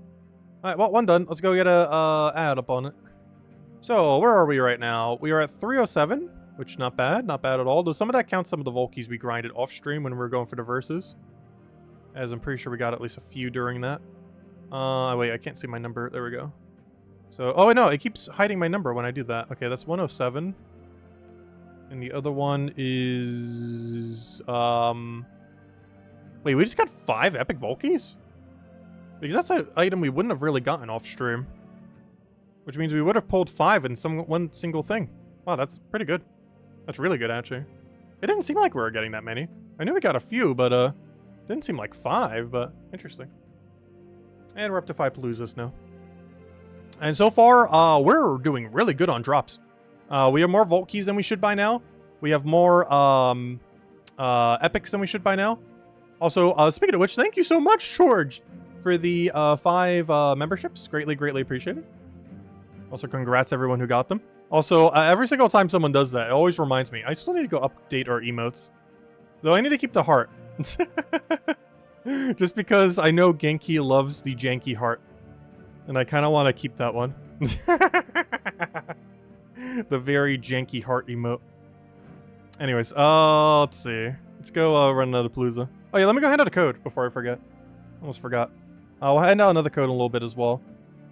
Alright, well, one done. Let's go get a ad up on it. So, where are we right now? We are at 307. Which, not bad at all. Though some of that counts some of the Volkies we grinded off stream when we were going for the verses. As I'm pretty sure we got at least a few during that. Wait, I can't see my number. There we go. So, oh, no, it keeps hiding my number when I do that. Okay, that's 107. And the other one is... Wait, we just got 5 epic Volkies? Because that's an item we wouldn't have really gotten off stream. Which means we would have pulled 5 in one single thing. Wow, that's pretty good. That's really good, actually. It didn't seem like we were getting that many. I knew we got a few, but, didn't seem like 5, but interesting. And we're up to 5 Paloozas now. And so far, we're doing really good on drops. We have more Vault Keys than we should by now. We have more, Epics than we should by now. Also, speaking of which, thank you so much, George, for the, 5, memberships. Greatly, greatly appreciated. Also, congrats everyone who got them. Also, every single time someone does that, it always reminds me. I still need to go update our emotes. Though I need to keep the heart. Just because I know Genki loves the janky heart. And I kind of want to keep that one. The very janky heart emote. Anyways, let's see. Let's go run another Palooza. Oh yeah, let me go hand out a code before I forget. Almost forgot. I'll hand out another code in a little bit as well.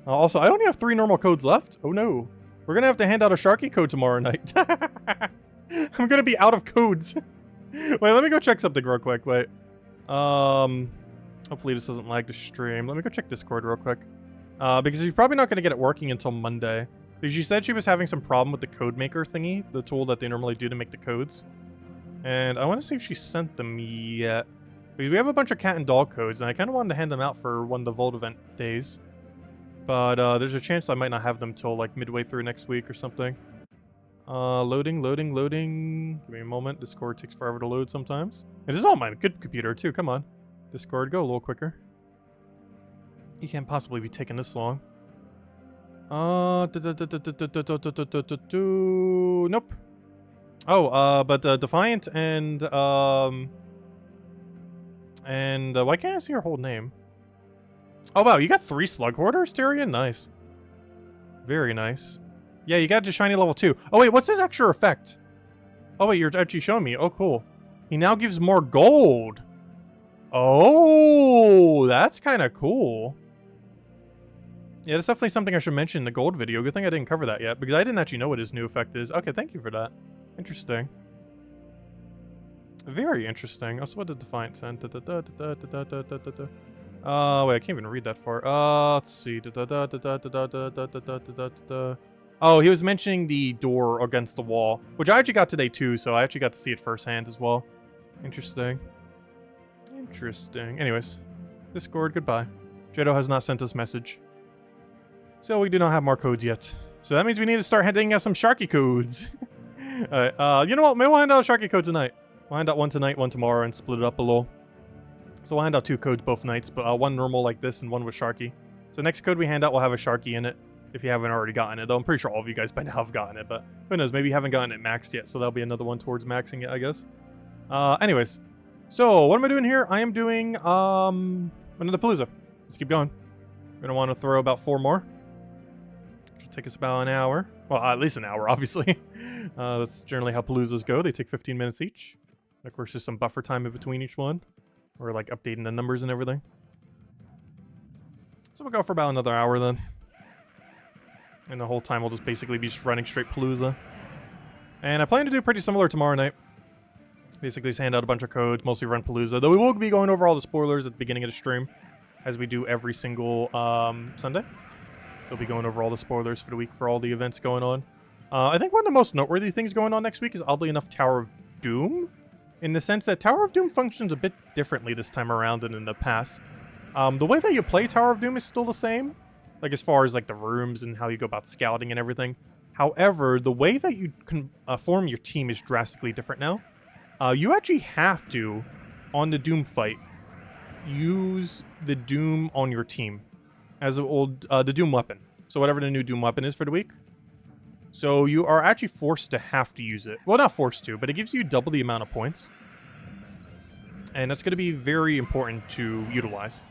Also, I only have 3 normal codes left. Oh no. We're gonna have to hand out a Sharky code tomorrow night. I'm gonna be out of codes. Wait, let me go check something real quick. Wait. Hopefully this doesn't lag the stream. Let me go check Discord real quick. Because she's probably not gonna get it working until Monday. Because she said she was having some problem with the code maker thingy, the tool that they normally do to make the codes. And I want to see if she sent them yet. Because we have a bunch of cat and dog codes, and I kind of wanted to hand them out for one of the Vault event days. But there's a chance I might not have them till like midway through next week or something. Loading. Give me a moment. Discord takes forever to load sometimes. It is on my good computer too. Come on. Discord, go a little quicker. You can't possibly be taking this long. Nope. Oh, but Defiant and And why can't I see her whole name? Oh, wow, you got 3 slug hoarders, Tyrion? Nice. Very nice. Yeah, you got to shiny level 2. Oh, wait, what's his extra effect? Oh, wait, you're actually showing me. Oh, cool. He now gives more gold. Oh, that's kind of cool. Yeah, that's definitely something I should mention in the gold video. Good thing I didn't cover that yet, because I didn't actually know what his new effect is. Okay, thank you for that. Interesting. Very interesting. Also, what did Defiant send? Wait, I can't even read that far. Let's see. Oh, he was mentioning the door against the wall, which I actually got today too, so I actually got to see it firsthand as well. Interesting. Interesting. Anyways, Discord, goodbye. Jedo has not sent us message. So we do not have more codes yet. So that means we need to start handing us some Sharky codes. Alright, you know what? Maybe we'll hand out a Sharky code tonight. We'll hand out one tonight, one tomorrow, and split it up a little. So we'll hand out 2 codes both nights, but one normal like this and one with Sharky. So next code we hand out will have a Sharky in it, if you haven't already gotten it. Though I'm pretty sure all of you guys by now have gotten it, but who knows? Maybe you haven't gotten it maxed yet, so that'll be another one towards maxing it, I guess. Anyways. So, what am I doing here? I am doing, another Palooza. Let's keep going. We're gonna want to throw about 4 more. Should take us about an hour. Well, at least an hour, obviously. That's generally how Paloozas go. They take 15 minutes each. Of course, there's some buffer time in between each one. Or, like, updating the numbers and everything. So we'll go for about another hour, then. And the whole time we'll just basically be just running straight Palooza. And I plan to do pretty similar tomorrow night. Basically just hand out a bunch of codes, mostly run Palooza. Though we will be going over all the spoilers at the beginning of the stream, as we do every single Sunday. We'll be going over all the spoilers for the week for all the events going on. I think one of the most noteworthy things going on next week is, oddly enough, Tower of Doom. In the sense that Tower of Doom functions a bit differently this time around than in the past. The way that you play Tower of Doom is still the same. Like, as far as, like, the rooms and how you go about scouting and everything. However, the way that you can form your team is drastically different now. You actually have to, on the Doom fight, use the Doom on your team as the Doom weapon. So whatever the new Doom weapon is for the week. So you are actually forced to have to use it. Well, not forced to, but it gives you double the amount of points. And that's going to be very important to utilize.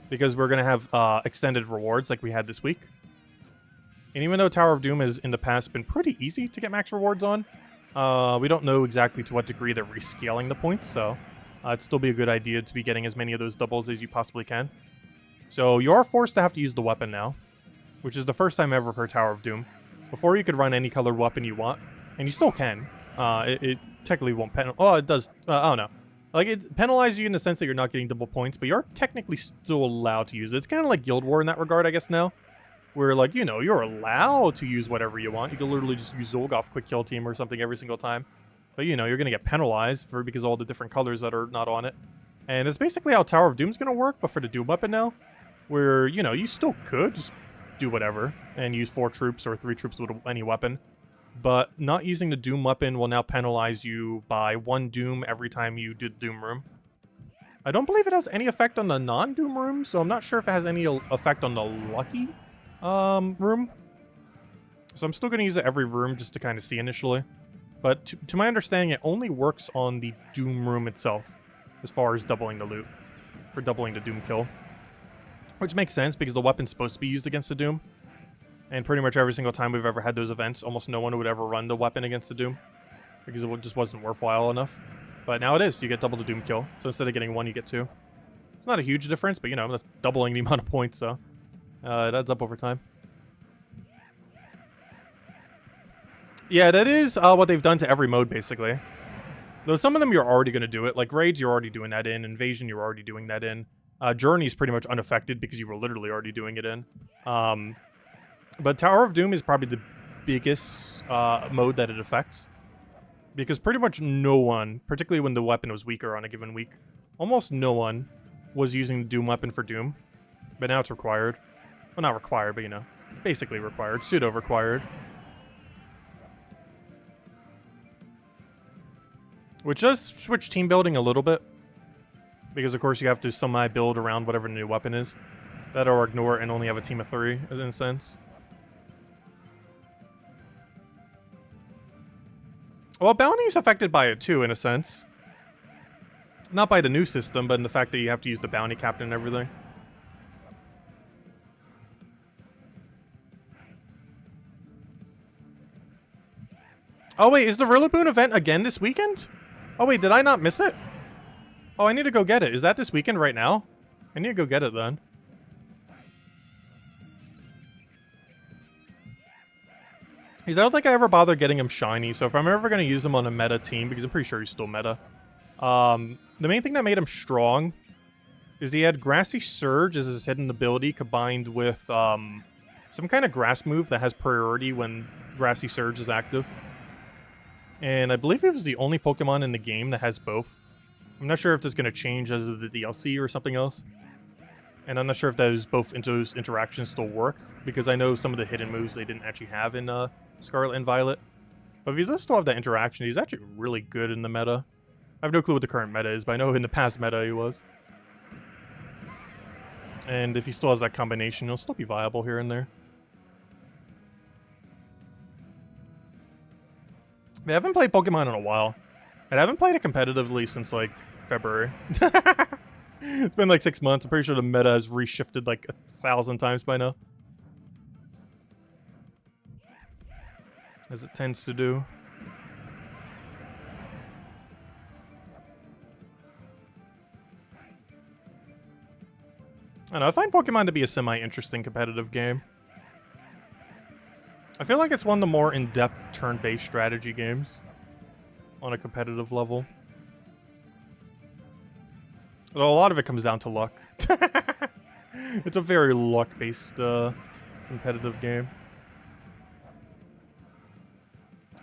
Because we're going to have extended rewards like we had this week. And even though Tower of Doom has in the past been pretty easy to get max rewards on, we don't know exactly to what degree they're rescaling the points, so it'd still be a good idea to be getting as many of those doubles as you possibly can. So you are forced to have to use the weapon now, which is the first time ever for Tower of Doom. Before you could run any colored weapon you want, and you still can. It technically won't penalize. Oh, it does. I don't know. Like, it penalizes you in the sense that you're not getting double points, but you're technically still allowed to use it. It's kind of like Guild War in that regard, I guess, now. Where, like, you know, you're allowed to use whatever you want. You can literally just use Zolgoth Quick Kill Team or something every single time. But, you know, you're going to get penalized because of all the different colors that are not on it. And it's basically how Tower of Doom's going to work, but for the Doom weapon now. Where, you know, you still could just do whatever and use 4 troops or 3 troops with any weapon. But not using the Doom weapon will now penalize you by 1 Doom every time you do the Doom room. I don't believe it has any effect on the non-Doom room, so I'm not sure if it has any effect on the Lucky room. So I'm still going to use it every room just to kind of see initially. But to my understanding, it only works on the Doom room itself, as far as doubling the loot, or doubling the Doom kill. Which makes sense, because the weapon's supposed to be used against the Doom. And pretty much every single time we've ever had those events, almost no one would ever run the weapon against the Doom. Because it just wasn't worthwhile enough. But now it is. You get double the Doom kill. So instead of getting 1, you get 2. It's not a huge difference, but you know, that's doubling the amount of points, so it adds up over time. Yeah, that is what they've done to every mode, basically. Though some of them you're already going to do it. Like Raids, you're already doing that in. Invasion, you're already doing that in. Journey's pretty much unaffected because you were literally already doing it in. But Tower of Doom is probably the biggest mode that it affects. Because pretty much no one, particularly when the weapon was weaker on a given week, almost no one was using the Doom weapon for Doom. But now it's required. Well, not required, but you know, basically required. Pseudo-required. Which does switch team building a little bit. Because, of course, you have to semi-build around whatever the new weapon is. That or ignore it and only have a team of 3, in a sense. Well, Bounty's affected by it, too, in a sense. Not by the new system, but in the fact that you have to use the bounty captain and everything. Oh wait, is the Rillaboom event again this weekend? Oh wait, did I not miss it? Oh, I need to go get it. Is that this weekend right now? I need to go get it then. Because I don't think I ever bothered getting him shiny, so if I'm ever going to use him on a meta team, because I'm pretty sure he's still meta, the main thing that made him strong is he had Grassy Surge as his hidden ability combined with some kind of grass move that has priority when Grassy Surge is active. And I believe it was the only Pokemon in the game that has both. I'm not sure if this is going to change as of the DLC or something else. And I'm not sure if those interactions still work, because I know some of the hidden moves they didn't actually have in Scarlet and Violet. But if he does still have that interaction, he's actually really good in the meta. I have no clue what the current meta is, but I know in the past meta he was. And if he still has that combination, he'll still be viable here and there. I haven't played Pokemon in a while. And I haven't played it competitively since, like, February. It's been like 6 months. I'm pretty sure the meta has reshifted like 1,000 times by now. As it tends to do. I don't know, I find Pokemon to be a semi-interesting competitive game. I feel like it's one of the more in-depth turn-based strategy games on a competitive level. Although a lot of it comes down to luck. It's a very luck-based competitive game.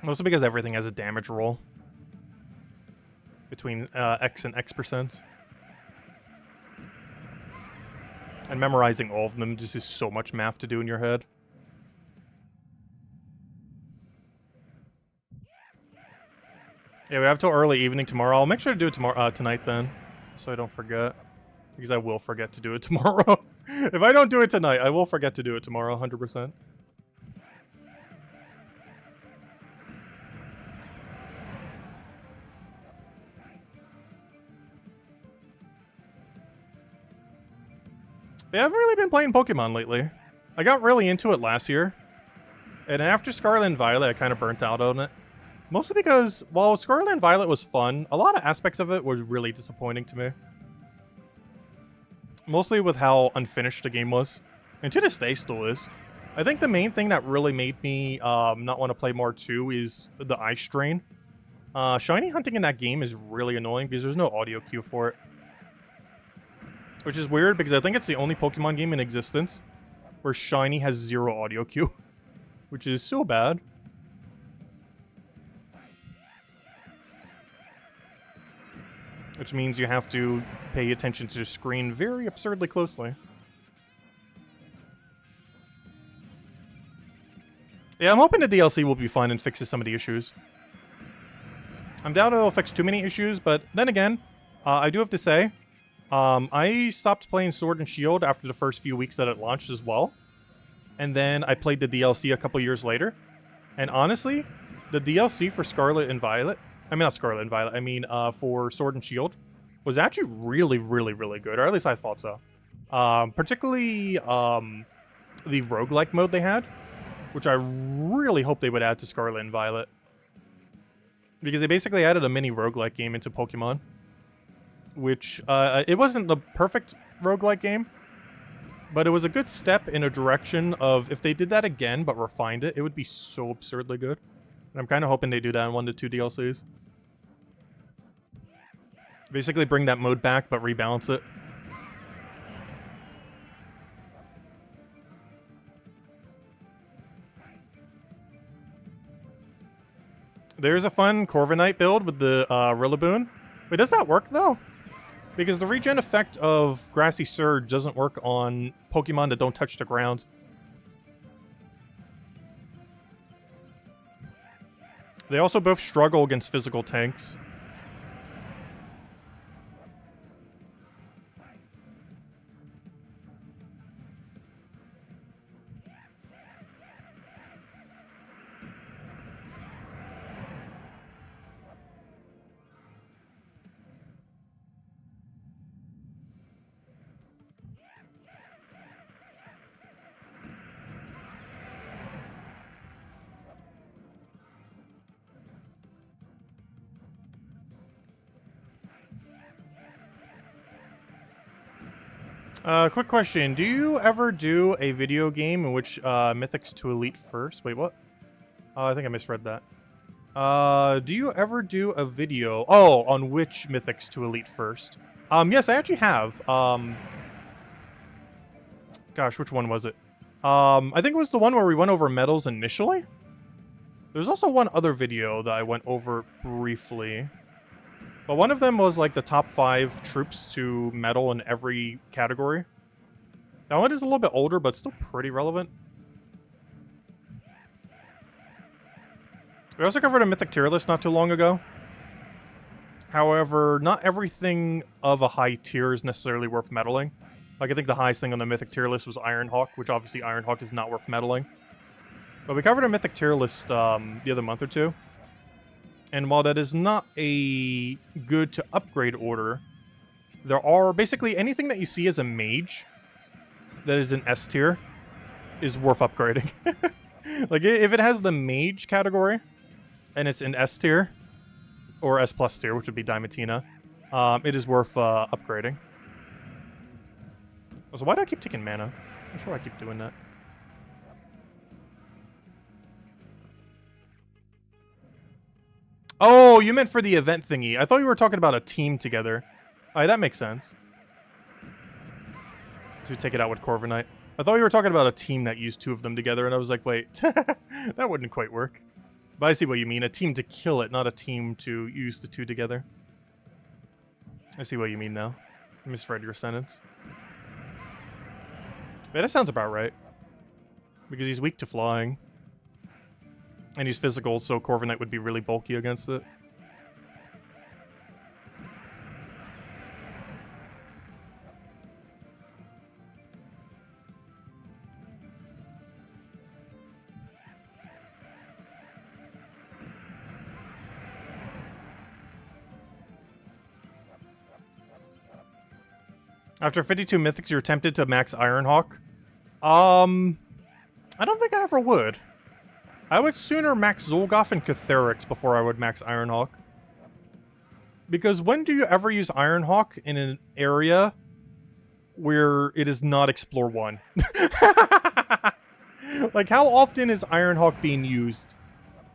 Mostly because everything has a damage roll. Between X and X%. And memorizing all of them just is so much math to do in your head. Yeah, we have till early evening tomorrow. I'll make sure to do it tomorrow, tonight then, so I don't forget. Because I will forget to do it tomorrow. If I don't do it tonight, I will forget to do it tomorrow, 100%. Yeah, I haven't really been playing Pokemon lately. I got really into it last year. And after Scarlet and Violet, I kind of burnt out on it. Mostly because, while Scarlet and Violet was fun, a lot of aspects of it were really disappointing to me. Mostly with how unfinished the game was. And to this day still is. I think the main thing that really made me not want to play more too is the eye strain. Shiny hunting in that game is really annoying because there's no audio cue for it. Which is weird because I think it's the only Pokemon game in existence where Shiny has 0 audio cue. Which is so bad. Which means you have to pay attention to the screen very absurdly closely. Yeah, I'm hoping the DLC will be fun and fixes some of the issues. I'm doubting it'll fix too many issues, but then again, I do have to say, I stopped playing Sword and Shield after the first few weeks that it launched as well. And then I played the DLC a couple years later. And honestly, the DLC for Scarlet and Violet... I mean, not Scarlet and Violet. I mean, for Sword and Shield was actually really, really, really good. Or at least I thought so. Particularly the roguelike mode they had. Which I really hope they would add to Scarlet and Violet. Because they basically added a mini roguelike game into Pokemon. Which, it wasn't the perfect roguelike game. But it was a good step in a direction of, if they did that again, but refined it, it would be so absurdly good. And I'm kind of hoping they do that in 1 to 2 DLCs. Basically bring that mode back, but rebalance it. There's a fun Corviknight build with the Rillaboom. Wait, does that work, though? Because the regen effect of Grassy Surge doesn't work on Pokemon that don't touch the ground. They also both struggle against physical tanks. Quick question. Do you ever do a video game in which Mythics to Elite first? Wait, what? I think I misread that. Do you ever do a video... Oh, on which Mythics to Elite first? Yes, I actually have. Gosh, which one was it? I think it was the one where we went over medals initially. There's also one other video that I went over briefly. But one of them was like the top 5 troops to medal in every category. That one is a little bit older, but still pretty relevant. We also covered a Mythic tier list not too long ago. However, not everything of a high tier is necessarily worth medaling. Like, I think the highest thing on the Mythic tier list was Ironhawk, which obviously Ironhawk is not worth medaling. But we covered a Mythic tier list the other month or two. And while that is not a good to upgrade order, there are basically anything that you see as a mage that is an S tier is worth upgrading. Like, if it has the mage category and it's in S tier or S plus tier, which would be Diamantina, it is worth upgrading. So why do I keep taking mana? I'm sure I keep doing that. Oh, you meant for the event thingy. I thought you were talking about a team together. Alright, that makes sense. To take it out with Corviknight. I thought you were talking about a team that used 2 of them together, and I was like, wait, that wouldn't quite work. But I see what you mean. A team to kill it, not a team to use the 2 together. I see what you mean now. I misread your sentence. Yeah, that sounds about right. Because he's weak to flying. And he's physical, so Corviknight would be really bulky against it. After 52 mythics, you're tempted to max Ironhawk? I don't think I ever would. I would sooner max Zolgoth and Catharix before I would max Ironhawk. Because when do you ever use Ironhawk in an area where it is not Explore 1? Like, how often is Ironhawk being used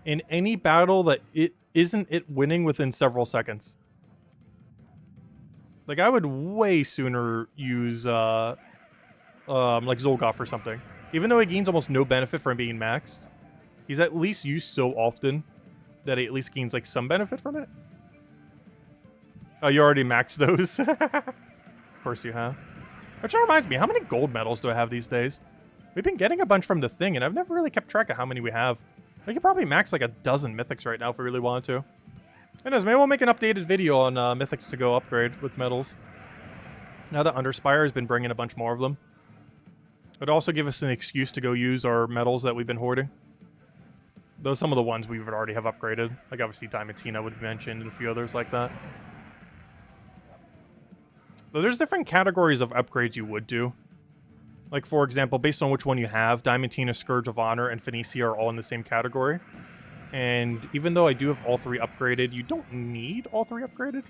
in any battle that it isn't it winning within several seconds? Like, I would way sooner use, like Zolgoth or something. Even though he gains almost no benefit from being maxed, he's at least used so often that he at least gains, like, some benefit from it. Oh, you already maxed those? Of course you have. Which reminds me, how many gold medals do I have these days? We've been getting a bunch from the thing, and I've never really kept track of how many we have. We could probably max, like, a dozen mythics right now if we really wanted to. Anyways, maybe we'll make an updated video on mythics to go upgrade with medals. Now that Underspire has been bringing a bunch more of them. It'd also give us an excuse to go use our medals that we've been hoarding. Though some of the ones we would already have upgraded. Like, obviously, Diamantina would be mentioned, and a few others like that. Though there's different categories of upgrades you would do. Like, for example, based on which one you have, Diamantina, Scourge of Honor, and Phoenicia are all in the same category. And even though I do have all 3 upgraded, you don't need all 3 upgraded.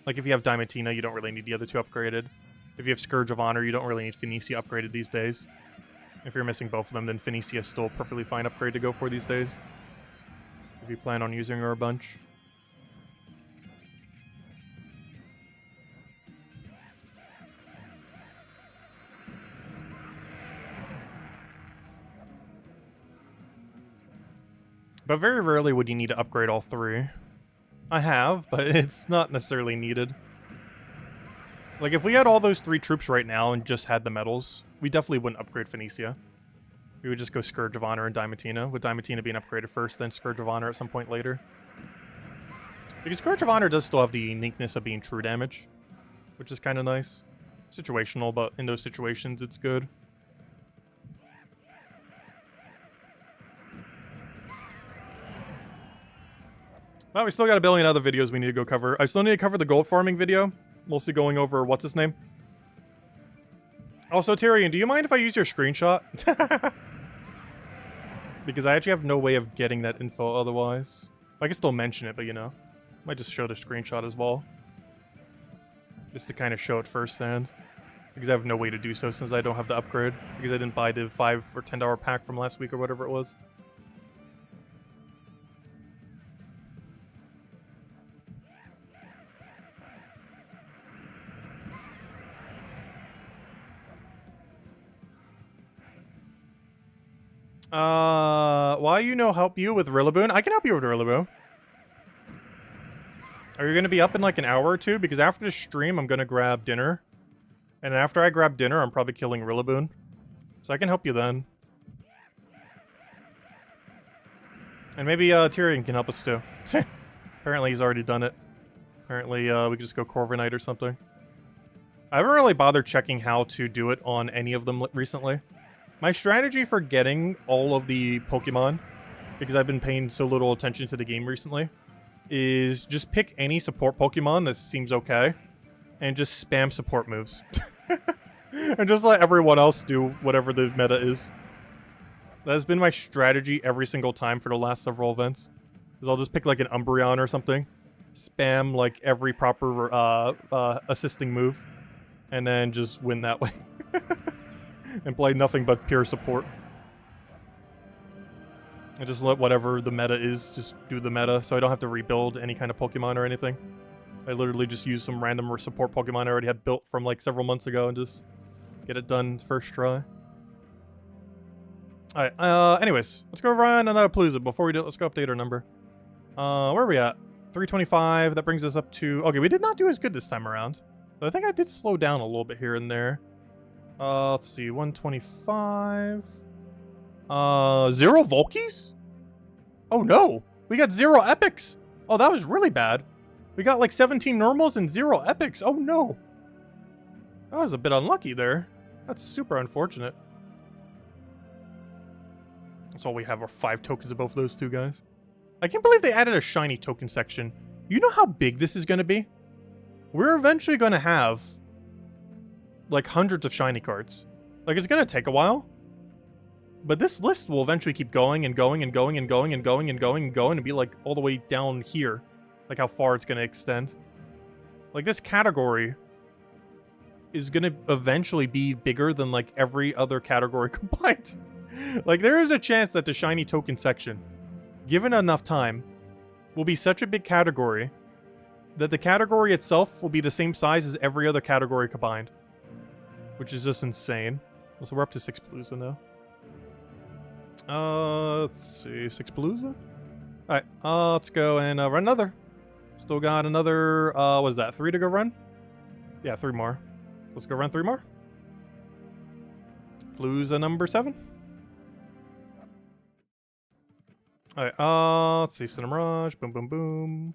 Like, if you have Diamantina, you don't really need the other 2 upgraded. If you have Scourge of Honor, you don't really need Phoenicia upgraded these days. If you're missing both of them, then Phoenicia is still a perfectly fine upgrade to go for these days. If you plan on using her a bunch. But very rarely would you need to upgrade all 3. I have, but it's not necessarily needed. Like, if we had all those 3 troops right now and just had the medals, we definitely wouldn't upgrade Phoenicia. We would just go Scourge of Honor and Diamantina, with Diamantina being upgraded first, then Scourge of Honor at some point later. Because Scourge of Honor does still have the uniqueness of being true damage, which is kind of nice. Situational, but in those situations, it's good. Well, we still got a billion other videos we need to go cover. I still need to cover the gold farming video. Mostly going over what's his name. Also, Tyrion, do you mind if I use your screenshot? Because I actually have no way of getting that info otherwise. I can still mention it, but you know. Might just show the screenshot as well. Just to kind of show it firsthand. because I have no way to do so since I don't have the upgrade, because I didn't buy the $5 or $10 pack from last week or whatever it was. Why help you with Rillaboom? I can help you with Rillaboom. Are you gonna be up in like an hour or two? Because after this stream, I'm gonna grab dinner. And after I grab dinner, I'm probably killing Rillaboom. So I can help you then. And maybe Tyrion can help us too. Apparently he's already done it. Apparently we could just go Corviknight or something. I haven't really bothered checking how to do it on any of them recently. My strategy for getting all of the Pokemon, because I've been paying so little attention to the game recently, is just pick any support Pokemon that seems okay, and just spam support moves. And just let everyone else do whatever the meta is. That has been my strategy every single time for the last several events. Is I'll just pick like an Umbreon or something, spam like every proper assisting move, and then just win that way. And play nothing but pure support. And just let whatever the meta is, just do the meta, so I don't have to rebuild any kind of Pokemon or anything. I literally just use some random support Pokemon I already had built from like several months ago and just get it done first try. Alright, anyways, let's go run another Palooza. Before we do it, let's go update our number. Where are we at? 325, that brings us up to... Okay, we did not do as good this time around. But I think I did slow down a little bit here and there. Let's see, 125. 0 Volkies? Oh no! We got 0 Epics! Oh, that was really bad. We got like 17 normals and 0 Epics. Oh no! That was a bit unlucky there. That's super unfortunate. That's all we have are 5 tokens of both those two guys. I can't believe they added a shiny token section. You know how big this is going to be? We're eventually going to have like hundreds of shiny cards. Like, it's going to take a while. But this list will eventually keep going and going and going and going and going and going and going and be like all the way down here. Like how far it's going to extend. Like this category is going to eventually be bigger than like every other category combined. Like there is a chance that the shiny token section, given enough time, will be such a big category that the category itself will be the same size as every other category combined. Which is just insane. So we're up to 6 Palooza now. Let's see, 6 Palooza? Alright, let's go and run another. Still got another, what is that, 3 to go run? Yeah, 3 more. Let's go run 3 more. Palooza number 7. Alright, let's see, Cinemirage, boom, boom, boom.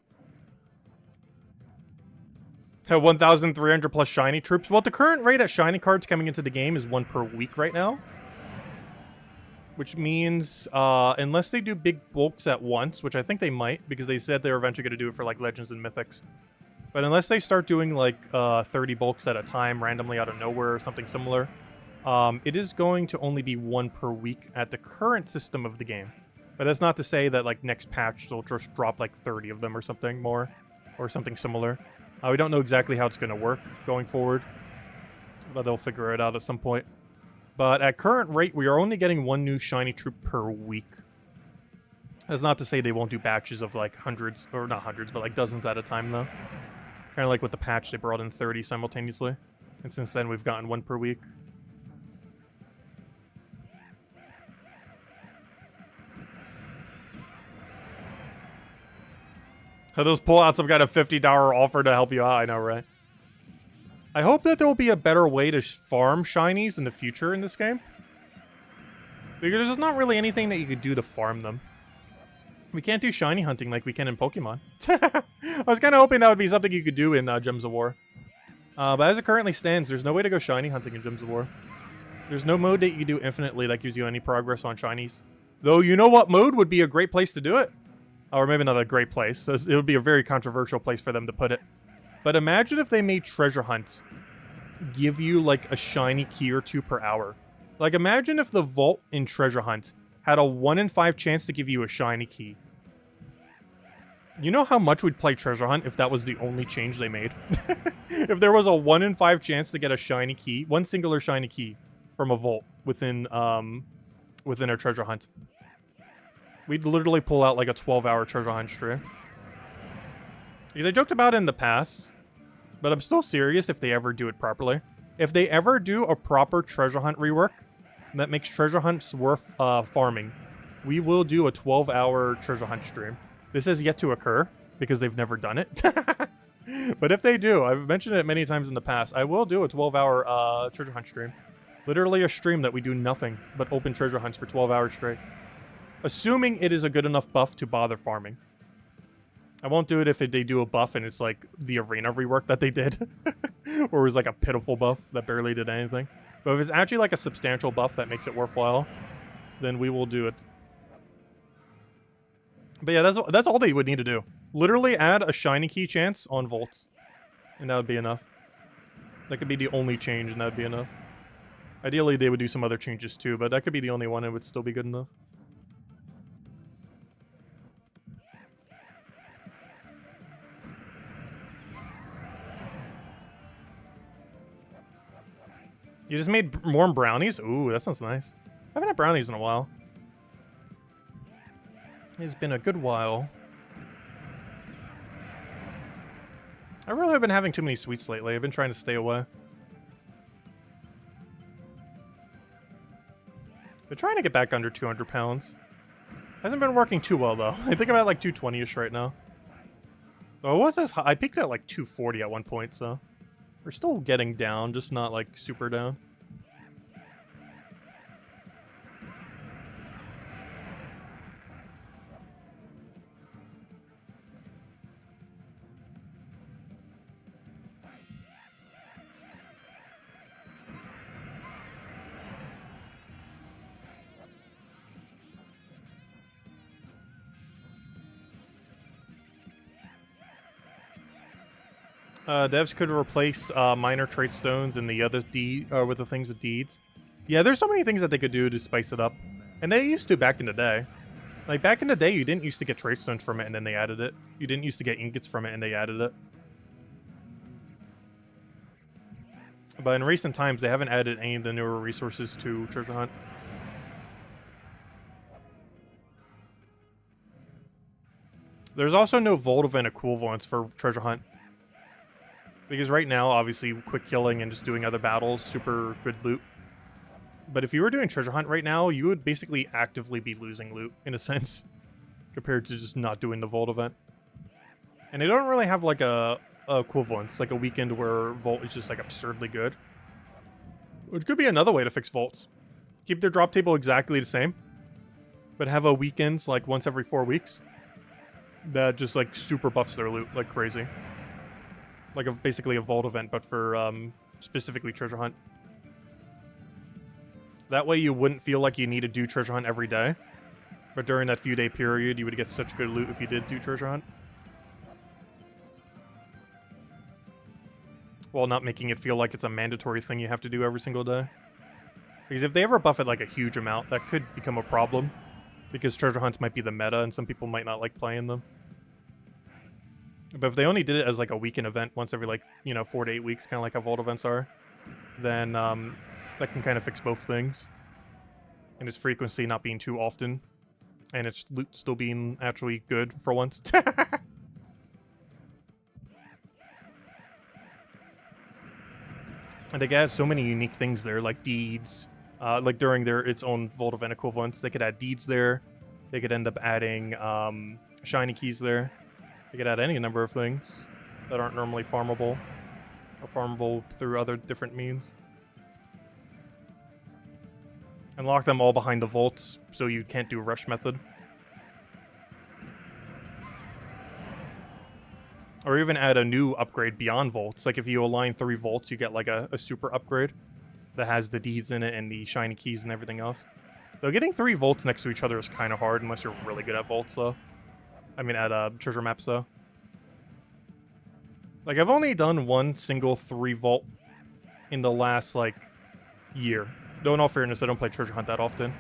Have 1,300 plus shiny troops. Well, the current rate at shiny cards coming into the game is 1 per week right now. Which means, unless they do big bulks at once, which I think they might, because they said they were eventually going to do it for, like, Legends and Mythics. But unless they start doing, like, 30 bulks at a time, randomly out of nowhere, or something similar, it is going to only be 1 per week at the current system of the game. But that's not to say that, like, next patch they'll just drop, like, 30 of them or something more, or something similar. We don't know exactly how it's going to work going forward, but they'll figure it out at some point. But at current rate, we are only getting 1 new shiny troop per week. That's not to say they won't do batches of like hundreds, or not hundreds, but like dozens at a time though. Kind of like with the patch, they brought in 30 simultaneously. And since then, we've gotten 1 per week. Those pull out some kind of $50 offer to help you out, I know, right? I hope that there will be a better way to farm shinies in the future in this game. Because there's not really anything that you could do to farm them. We can't do shiny hunting like we can in Pokemon. I was kind of hoping that would be something you could do in Gems of War. But as it currently stands, there's no way to go shiny hunting in Gems of War. There's no mode that you can do infinitely that gives you any progress on shinies. Though, you know what mode would be a great place to do it? Or maybe not a great place. It would be a very controversial place for them to put it. But imagine if they made treasure hunts give you like a shiny key or 2 per hour. Like imagine if the vault in treasure hunt had a 1 in 5 chance to give you a shiny key. You know how much we'd play Treasure Hunt if that was the only change they made? If there was a 1 in 5 chance to get a shiny key, one singular shiny key from a vault within within a Treasure Hunt. We'd literally pull out like a 12-hour Treasure Hunt stream. Because I joked about it in the past, but I'm still serious if they ever do it properly. If they ever do a proper Treasure Hunt rework that makes Treasure Hunts worth farming, we will do a 12-hour Treasure Hunt stream. This has yet to occur because they've never done it. But if they do, I've mentioned it many times in the past, I will do a 12-hour Treasure Hunt stream. Literally a stream that we do nothing but open Treasure Hunts for 12 hours straight. Assuming it is a good enough buff to bother farming. I won't do it if they do a buff and it's like the arena rework that they did. Or it was like a pitiful buff that barely did anything. But if it's actually like a substantial buff that makes it worthwhile, then we will do it. But yeah, that's all they would need to do. Literally add a shiny key chance on Volts. And that would be enough. That could be the only change and that would be enough. Ideally, they would do some other changes too, but that could be the only one and it would still be good enough. You just made more brownies? Ooh, that sounds nice. I haven't had brownies in a while. It's been a good while. I really have been having too many sweets lately. I've been trying to stay away. Been trying to get back under 200 pounds. Hasn't been working too well, though. I think I'm at like 220-ish right now. Oh, it was as high. I peaked at like 240 at one point, so... We're still getting down, just not like super down. Devs could replace minor trait stones and the other with the things with deeds. Yeah, there's so many things that they could do to spice it up. And they used to back in the day. Like, back in the day, you didn't used to get trait stones from it and then they added it. You didn't used to get ingots from it and they added it. But in recent times, they haven't added any of the newer resources to Treasure Hunt. There's also no Vault event equivalents for Treasure Hunt. Because right now, obviously, quick killing and just doing other battles, super good loot. But if you were doing Treasure Hunt right now, you would basically actively be losing loot, in a sense, compared to just not doing the Vault event. And they don't really have, like, a equivalence, like a weekend where Vault is just, like, absurdly good. Which could be another way to fix Vaults. Keep their drop table exactly the same, but have a weekends, like, once every 4 weeks, that just, like, super buffs their loot like crazy. Like basically a Vault event, but for specifically Treasure Hunt. That way you wouldn't feel like you need to do Treasure Hunt every day. But during that few day period, you would get such good loot if you did do Treasure Hunt. While not making it feel like it's a mandatory thing you have to do every single day. Because if they ever buff it like a huge amount, that could become a problem. Because Treasure Hunts might be the meta and some people might not like playing them. But if they only did it as like a weekend event once every like, 4 to 8 weeks, kind of like how Vault events are, then that can kind of fix both things. And its frequency not being too often. And its loot still being actually good for once. And they add so many unique things there, like deeds. Like during its own Vault event equivalents, they could add deeds there. They could end up adding shiny keys there. They could add any number of things that aren't normally farmable, or farmable through other different means. And lock them all behind the vaults, so you can't do rush method. Or even add a new upgrade beyond vaults. Like if you align 3 vaults, you get like a super upgrade that has the deeds in it and the shiny keys and everything else. Though getting 3 vaults next to each other is kind of hard unless you're really good at vaults, though. I mean, at treasure maps, though. Like, I've only done one single 3 vault in the last, like, year. Though, in all fairness, I don't play Treasure Hunt that often.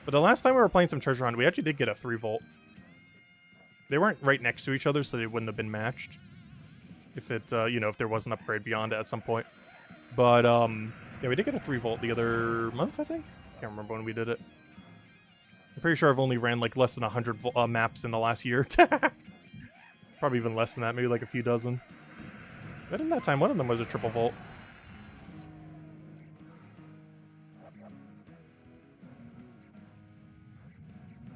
But the last time we were playing some Treasure Hunt, we actually did get a 3 vault. They weren't right next to each other, so they wouldn't have been matched. If it, you know, if there was an upgrade beyond it at some point. But, yeah, we did get a 3-volt the other month, I think? Can't remember when we did it. I'm pretty sure I've only ran, like, less than 100 maps in the last year. Probably even less than that, maybe like a few dozen. But in that time, one of them was a triple volt.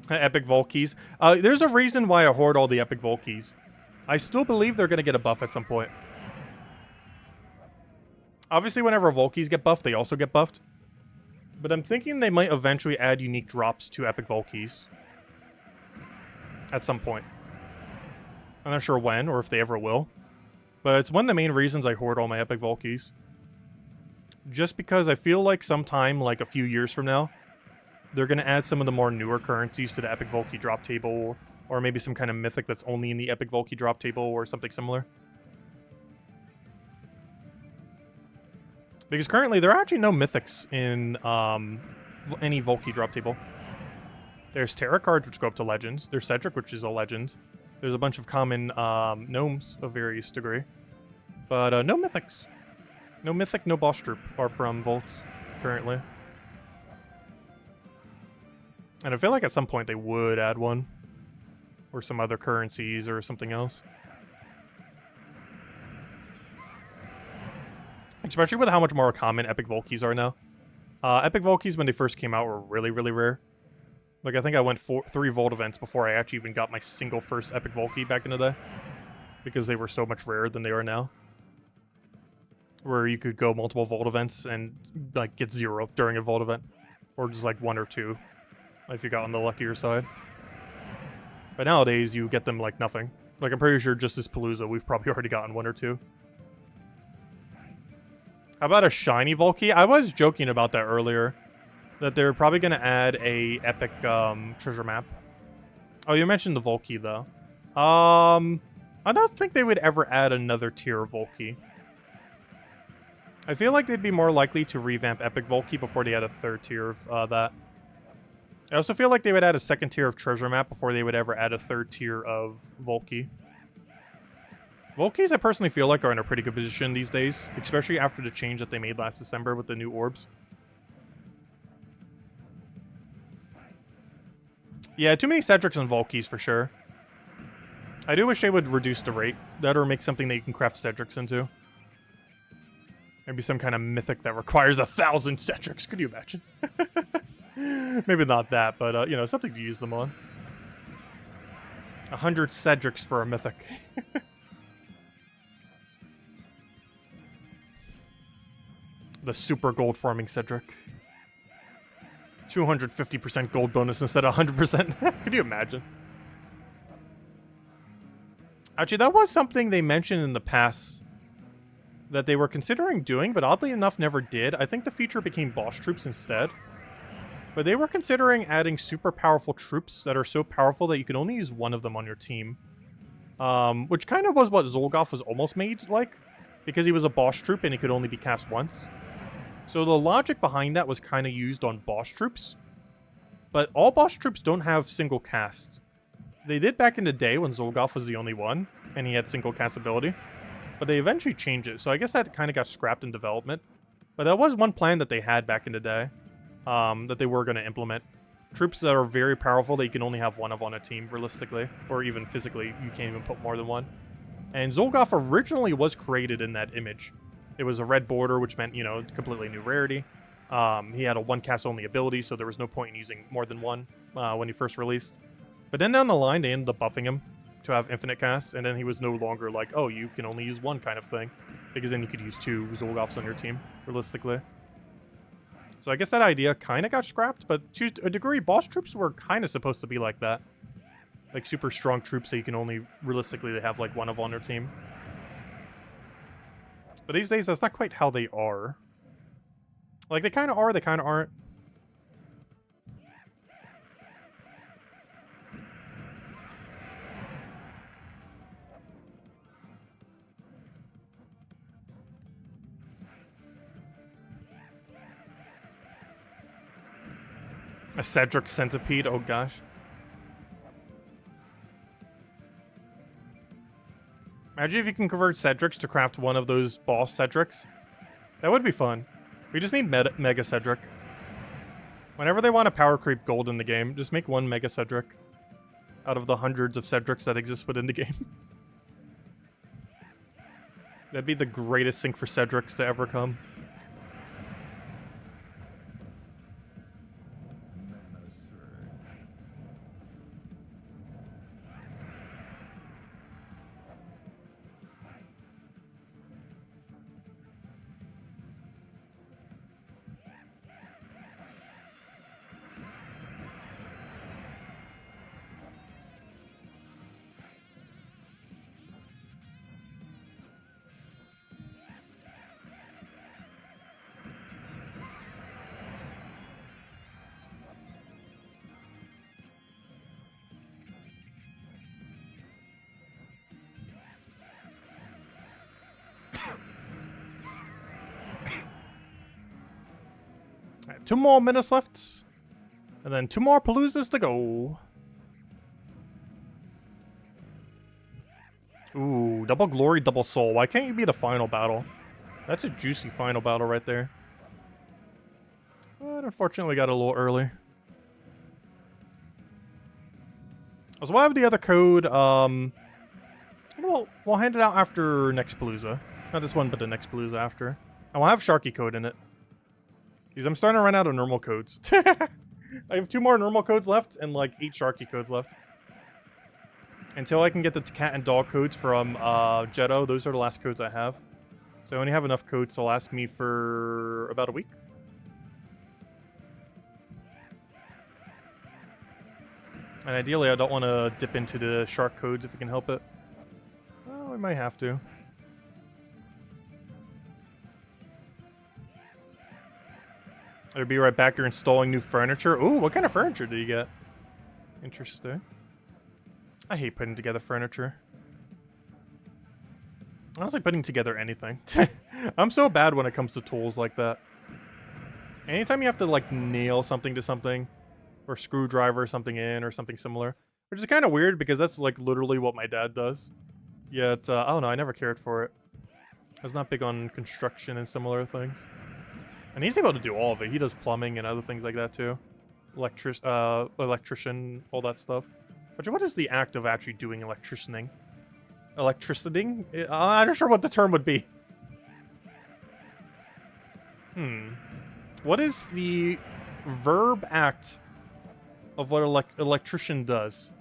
Epic Volt keys. There's a reason why I hoard all the Epic Volt keys. I still believe they're going to get a buff at some point. Obviously, whenever Volt keys get buffed, they also get buffed. But I'm thinking they might eventually add unique drops to Epic Volt keys. At some point. I'm not sure when, or if they ever will. But it's one of the main reasons I hoard all my Epic Volt keys. Just because I feel like sometime, like a few years from now, they're going to add some of the more newer currencies to the Epic Volt key drop table, or maybe some kind of mythic that's only in the Epic Volt key drop table, or something similar. Because currently, there are actually no mythics in any Volt key drop table. There's Terra cards, which go up to Legends. There's Cedric, which is a Legend. There's a bunch of common gnomes of various degree. But no mythics. No mythic, no boss troop are from Volts currently. And I feel like at some point they would add one. Or some other currencies or something else. Especially with how much more common Epic Volt keys are now. Epic Volt keys, when they first came out, were really, really rare. Like, I think I went 3 Volt events before I actually even got my single first Epic Volt key back in the day. Because they were so much rarer than they are now. Where you could go multiple Volt events and, like, get 0 during a Volt event. Or just, like, 1 or 2. If you got on the luckier side. But nowadays, you get them, like, nothing. Like, I'm pretty sure just this Palooza, we've probably already gotten 1 or 2. How about a shiny Volt key? I was joking about that earlier. That they're probably going to add a epic treasure map. Oh, you mentioned the Volt key, though. I don't think they would ever add another tier of Volt key. I feel like they'd be more likely to revamp Epic Volt key before they add a 3rd tier of that. I also feel like they would add a 2nd tier of treasure map before they would ever add a 3rd tier of Volt key. Volt keys, I personally feel like, are in a pretty good position these days, especially after the change that they made last December with the new orbs. Yeah, too many Cedrics and Volt keys for sure. I do wish they would reduce the rate. That or make something that you can craft Cedrics into. Maybe some kind of mythic that requires 1,000 Cedrics. Could you imagine? Maybe not that, but, you know, something to use them on. 100 Cedrics for a mythic. The super gold farming Cedric. 250% gold bonus instead of 100%. Could you imagine? Actually, that was something they mentioned in the past that they were considering doing, but oddly enough never did. I think the feature became boss troops instead. But they were considering adding super powerful troops that are so powerful that you can only use one of them on your team. Which kind of was what Zolgoth was almost made like, because he was a boss troop and he could only be cast once. So the logic behind that was kind of used on boss troops. But all boss troops don't have single cast. They did back in the day when Zolgoth was the only one, and he had single cast ability. But they eventually changed it, so I guess that kind of got scrapped in development. But that was one plan that they had back in the day, that they were going to implement. Troops that are very powerful that you can only have one of on a team, realistically. Or even physically, you can't even put more than one. And Zolgoth originally was created in that image. It was a red border, which meant, you know, completely new rarity. He had a one-cast only ability, so there was no point in using more than one when he first released. But then down the line, they ended up buffing him to have infinite casts, and then he was no longer like, oh, you can only use one kind of thing. Because then you could use 2 Zolgoths on your team, realistically. So I guess that idea kind of got scrapped, but to a degree, boss troops were kind of supposed to be like that. Like super strong troops that you can only realistically have like one of on their team. But these days, that's not quite how they are. Like, they kind of are, they kind of aren't. A Cedric Centipede, oh gosh. Imagine if you can convert Cedrics to craft one of those boss Cedrics. That would be fun. We just need Mega Cedric. Whenever they want to power creep gold in the game, just make one Mega Cedric out of the hundreds of Cedrics that exist within the game. That'd be the greatest sync for Cedrics to ever come. Right, 2 more minutes left. And then 2 more Paloozas to go. Ooh, double glory, double soul. Why can't you be the final battle? That's a juicy final battle right there. But unfortunately got a little early. So we'll have the other code. We'll hand it out after next Palooza. Not this one, but the next Palooza after. And we'll have Sharky code in it. Because I'm starting to run out of normal codes. I have 2 more normal codes left and like 8 Sharky codes left. Until I can get the cat and dog codes from Jetto, those are the last codes I have. So I only have enough codes to last me for about a week. And ideally, I don't want to dip into the shark codes if we can help it. Well, we might have to. I'll be right back. You're installing new furniture. Ooh, what kind of furniture do you get? Interesting. I hate putting together furniture. I don't like putting together anything. I'm so bad when it comes to tools like that. Anytime you have to like nail something to something, or screwdriver something in, or something similar, which is kind of weird because that's like literally what my dad does. Yet, I don't know, I never cared for it. I was not big on construction and similar things. And he's able to do all of it. He does plumbing and other things like that too. Electrician, all that stuff. But what is the act of actually doing electricianing? Electricitying? I'm not sure what the term would be. What is the verb act of what electrician does?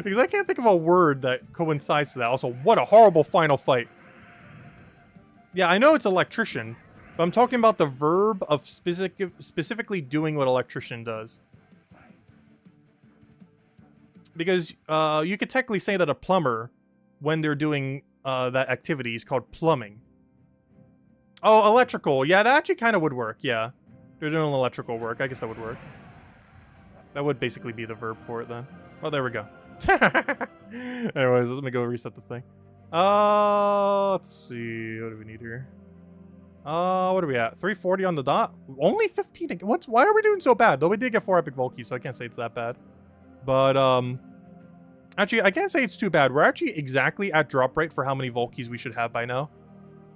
Because I can't think of a word that coincides to that. Also, what a horrible final fight. Yeah, I know it's electrician, but I'm talking about the verb of specifically doing what electrician does. Because you could technically say that a plumber, when they're doing that activity, is called plumbing. Oh, electrical. Yeah, that actually kind of would work, yeah. They're doing electrical work. I guess that would work. That would basically be the verb for it then. Oh, there we go. Anyways, let me go reset the thing. Let's see. What do we need here? What are we at? 340 on the dot? Only 15. Why are we doing so bad? Though we did get 4 epic Volkies, so I can't say it's that bad. But, actually, I can't say it's too bad. We're actually exactly at drop rate for how many Volkies we should have by now.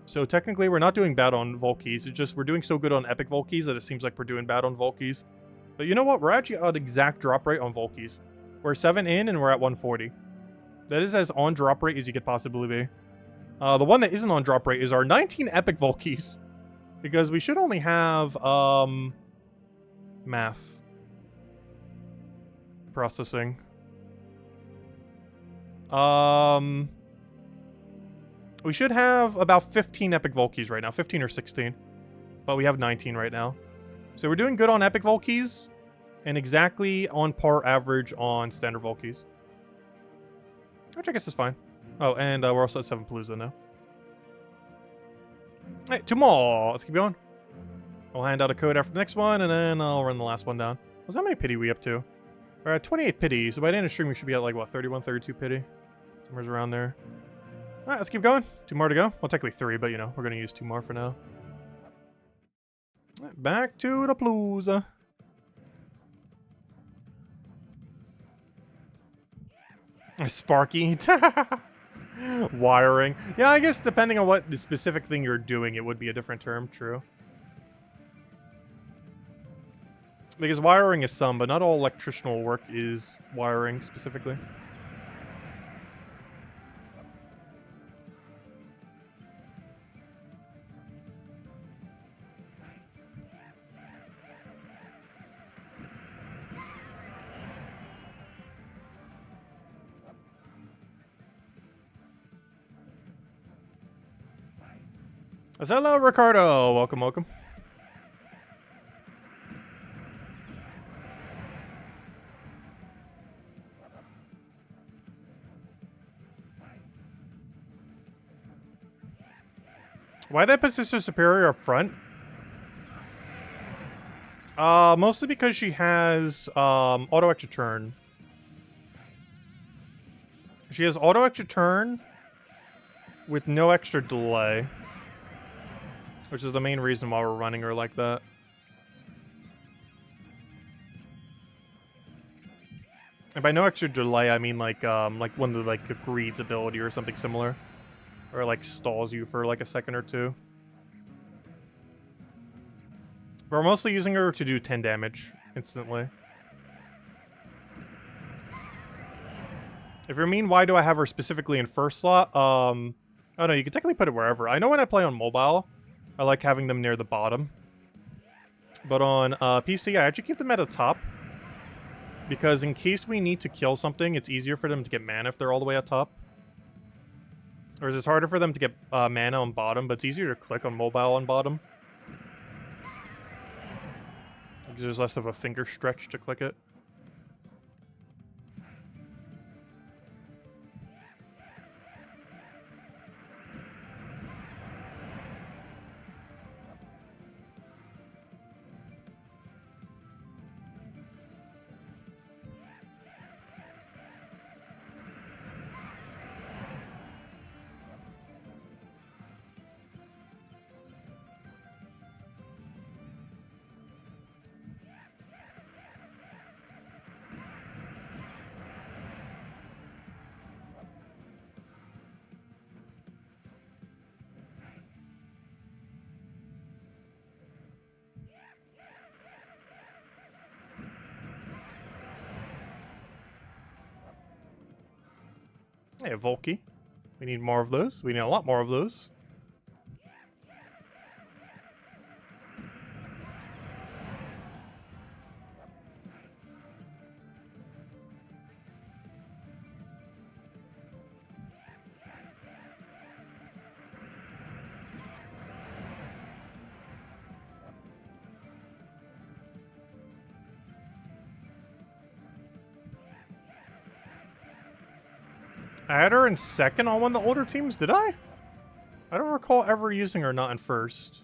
So technically, we're not doing bad on Volkies. It's just we're doing so good on epic Volkies that it seems like we're doing bad on Volkies. But you know what? We're actually at exact drop rate on Volkies. We're 7 in and we're at 140. That is as on drop rate as you could possibly be. The one that isn't on drop rate is our 19 epic Volkies. Because we should only have, math. Processing. We should have about 15 epic Volkies right now. 15 or 16. But we have 19 right now. So we're doing good on epic Volkies. And exactly on par average on standard Volkies. Which I guess is fine. Oh, and we're also at 7 Palooza now. Hey, 2 more! Let's keep going. I'll hand out a code after the next one, and then I'll run the last one down. So how many pity we up to? We're at 28 pity, so by the end of the stream we should be at like, what, 31, 32 pity? Somewhere's around there. Alright, let's keep going. 2 more to go. Well, technically 3, but you know, we're gonna use 2 more for now. Right, back to the Sparky. Wiring. Yeah, I guess depending on what the specific thing you're doing, it would be a different term. True. Because wiring is some, but not all electrical work is wiring specifically. Hello, Ricardo. Welcome, welcome. Why did I put Sister Superior up front? Mostly because she has auto extra turn. She has auto extra turn with no extra delay, which is the main reason why we're running her like that. And by no extra delay, I mean like one of like Greed's ability or something similar, or like stalls you for like a second or two. But we're mostly using her to do 10 damage instantly. If you mean why do I have her specifically in first slot, oh no, you can technically put it wherever. I know when I play on mobile, I like having them near the bottom. But on PC, I actually keep them at the top. Because in case we need to kill something, it's easier for them to get mana if they're all the way at top. Or it's harder for them to get mana on bottom, but it's easier to click on mobile on bottom. Because there's less of a finger stretch to click it. Hey, Volky. We need more of those. We need a lot more of those. I had her in second on one of the older teams, did I? I don't recall ever using her not in first.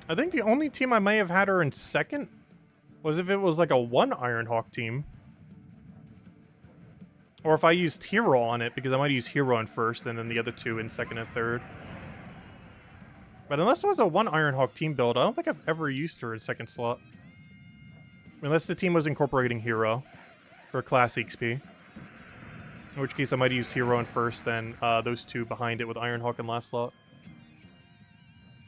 I think the only team I may have had her in second was if it was like a one Ironhawk team. Or if I used Hero on it, because I might use Hero in first and then the other two in second and third. But unless it was a one Ironhawk team build, I don't think I've ever used her in second slot. Unless the team was incorporating Hero for class XP. In which case I might use Hero in first, and those two behind it with Ironhawk in last slot.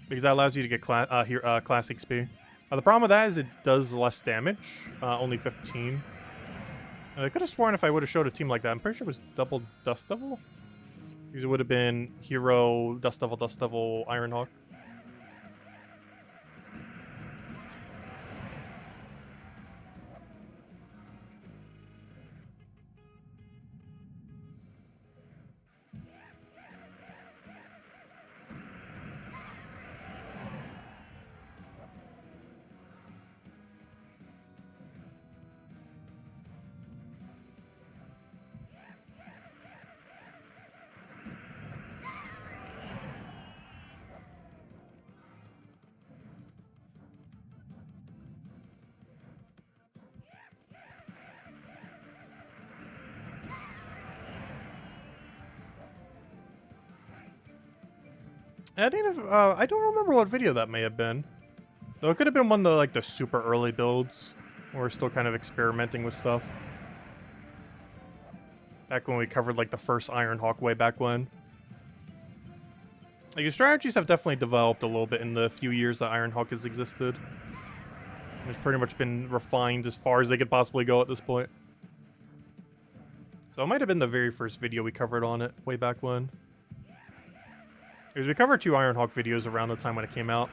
Because that allows you to get class XP. The problem with that is it does less damage, only 15. I could have sworn if I would have showed a team like that, I'm pretty sure it was double Dust Devil. Because it would have been Hero, Dust Devil, Ironhawk. I don't remember what video that may have been. Though it could have been one of like the super early builds, where we're still kind of experimenting with stuff. Back when we covered like the first Ironhawk way back when. Like, your strategies have definitely developed a little bit in the few years that Ironhawk has existed. It's pretty much been refined as far as they could possibly go at this point. So it might have been the very first video we covered on it way back when. Because we covered 2 Ironhawk videos around the time when it came out.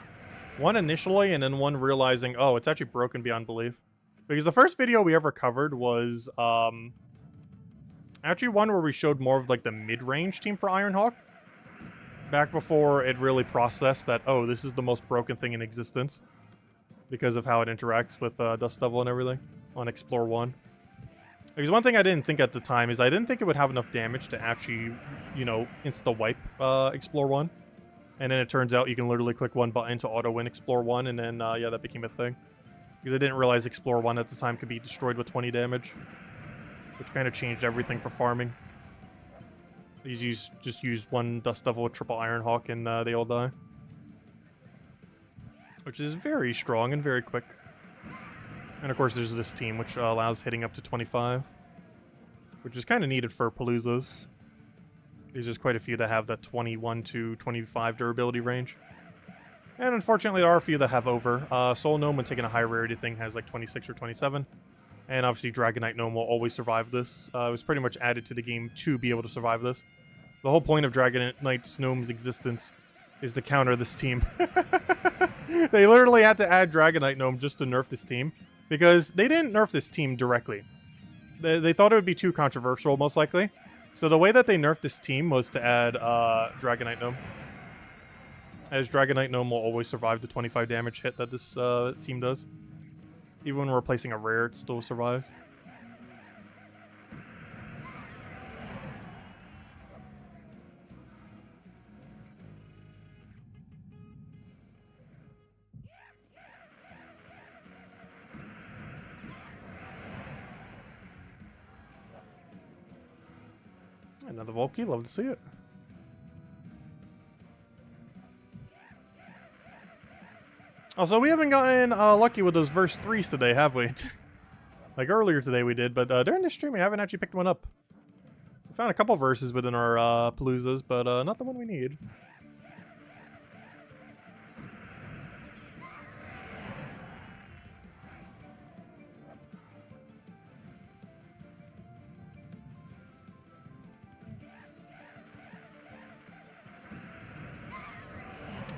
One initially, and then one realizing, oh, it's actually broken beyond belief. Because the first video we ever covered was, actually one where we showed more of, like, the mid-range team for Ironhawk. Back before it really processed that, oh, this is the most broken thing in existence. Because of how it interacts with Dust Devil and everything on Explore 1. Because one thing I didn't think at the time is I didn't think it would have enough damage to actually, you know, insta-wipe Explore 1. And then it turns out you can literally click one button to auto-win Explore 1, and then, yeah, that became a thing. Because I didn't realize Explore 1 at the time could be destroyed with 20 damage. Which kind of changed everything for farming. Just use one Dust Devil with triple Ironhawk, and they all die. Which is very strong and very quick. And of course there's this team, which allows hitting up to 25. Which is kind of needed for Paloozas. There's just quite a few that have that 21 to 25 durability range. And unfortunately there are a few that have over. Soul Gnome, when taking a high rarity thing, has like 26 or 27. And obviously Dragonite Gnome will always survive this. It was pretty much added to the game to be able to survive this. The whole point of Dragonite Gnome's existence is to counter this team. They literally had to add Dragonite Gnome just to nerf this team. Because they didn't nerf this team directly. They thought it would be too controversial, most likely. So the way that they nerfed this team was to add Dragonite Gnome. As Dragonite Gnome will always survive the 25 damage hit that this team does. Even when replacing a rare, it still survives. Another Volkey, love to see it. Also, we haven't gotten lucky with those verse 3s today, have we? Like earlier today we did, but during this stream we haven't actually picked one up. We found a couple verses within our Paloozas, but not the one we need.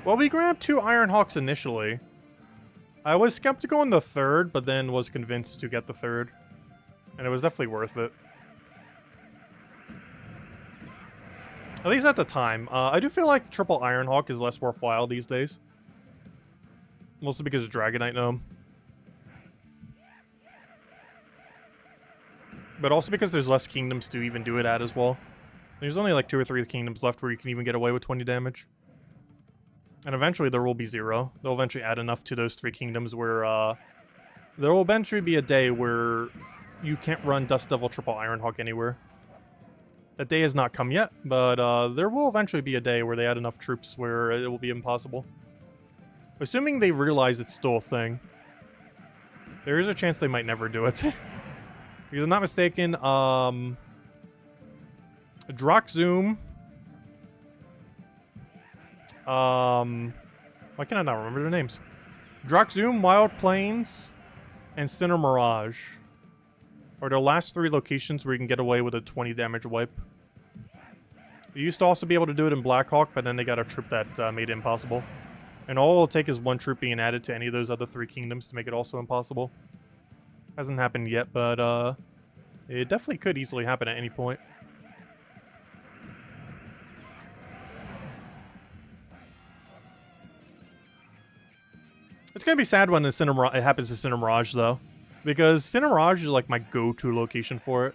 Well, we grabbed 2 Ironhawks initially. I was skeptical on the third, but then was convinced to get the third. And it was definitely worth it. At least at the time. I do feel like triple Ironhawk is less worthwhile these days. Mostly because of Dragonite Gnome. But also because there's less kingdoms to even do it at as well. There's only like 2 or 3 kingdoms left where you can even get away with 20 damage. And eventually there will be 0. They'll eventually add enough to those 3 kingdoms where there will eventually be a day where you can't run Dust Devil triple Ironhawk anywhere. That day has not come yet, but there will eventually be a day where they add enough troops where it will be impossible. Assuming they realize it's still a thing. There is a chance they might never do it. Because I'm not mistaken, Droxzoom... why can I not remember their names? Droxzoom, Wild Plains, and Sinner Mirage are the last 3 locations where you can get away with a 20 damage wipe. You used to also be able to do it in Blackhawk, but then they got a troop that made it impossible. And all it'll take is 1 troop being added to any of those other 3 kingdoms to make it also impossible. Hasn't happened yet, but it definitely could easily happen at any point. It's gonna be sad when it happens to Sinner Mirage, though. Because Sinner Mirage is like my go-to location for it.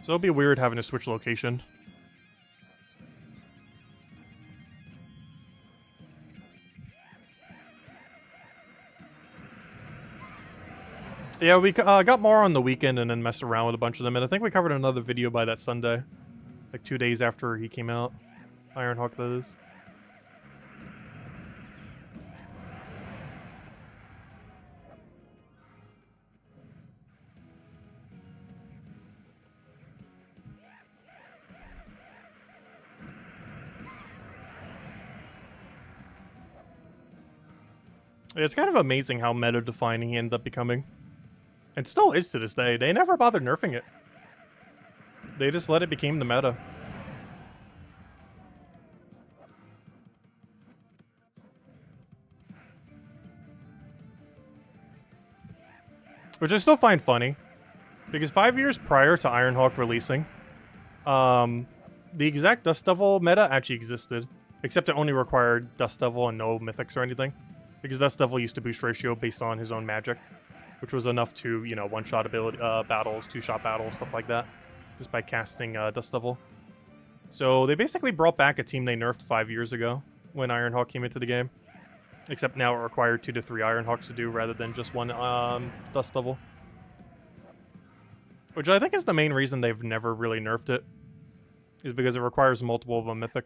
So it'll be weird having to switch location. Yeah, we got more on the weekend and then messed around with a bunch of them, and I think we covered another video by that Sunday. Like 2 days after he came out. Ironhawk, that is. It's kind of amazing how meta-defining he ended up becoming. And still is to this day. They never bothered nerfing it. They just let it become the meta. Which I still find funny. Because 5 years prior to Ironhawk releasing, the exact Dust Devil meta actually existed. Except it only required Dust Devil and no mythics or anything. Because Dust Devil used to boost ratio based on his own magic. Which was enough to, you know, one-shot ability battles, two-shot battles, stuff like that. Just by casting Dust Devil. So they basically brought back a team they nerfed 5 years ago. When Ironhawk came into the game. Except now it required 2 to 3 Ironhawks to do rather than just one Dust Devil. Which I think is the main reason they've never really nerfed it. Is because it requires multiple of a mythic.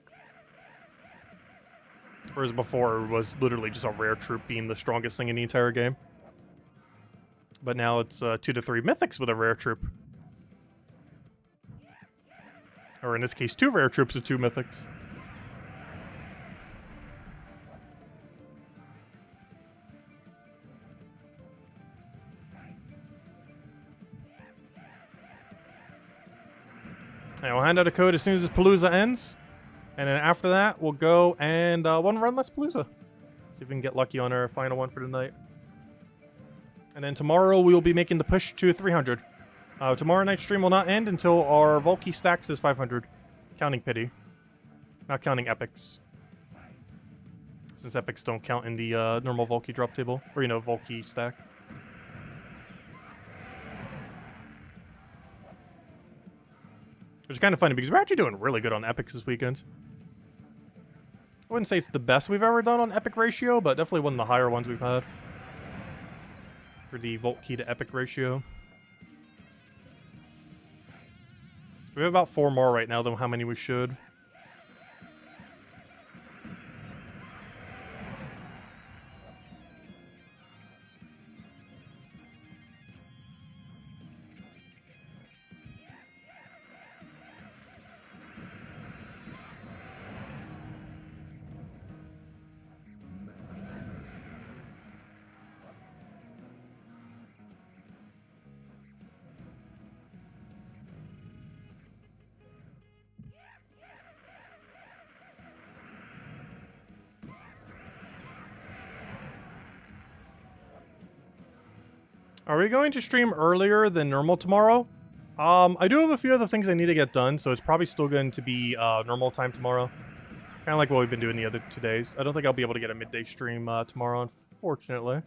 Whereas before, it was literally just a rare troop being the strongest thing in the entire game. But now it's 2 to 3 mythics with a rare troop. Or in this case, 2 rare troops with 2 mythics. And we'll hand out a code as soon as this Palooza ends. And then after that, we'll go and one run less Palooza. See if we can get lucky on our final one for the night. And then tomorrow we will be making the push to 300. Tomorrow night's stream will not end until our Volky stacks is 500. Counting pity. Not counting epics. Since epics don't count in the normal Volky drop table. Or, you know, Volky stack. Which is kind of funny because we're actually doing really good on epics this weekend. I wouldn't say it's the best we've ever done on epic ratio, but definitely one of the higher ones we've had. For the Volt Key to epic ratio. We have about 4 more right now than how many we should. Are we going to stream earlier than normal tomorrow? I do have a few other things I need to get done, so it's probably still going to be normal time tomorrow. Kind of like what we've been doing the other 2 days. I don't think I'll be able to get a midday stream tomorrow, unfortunately.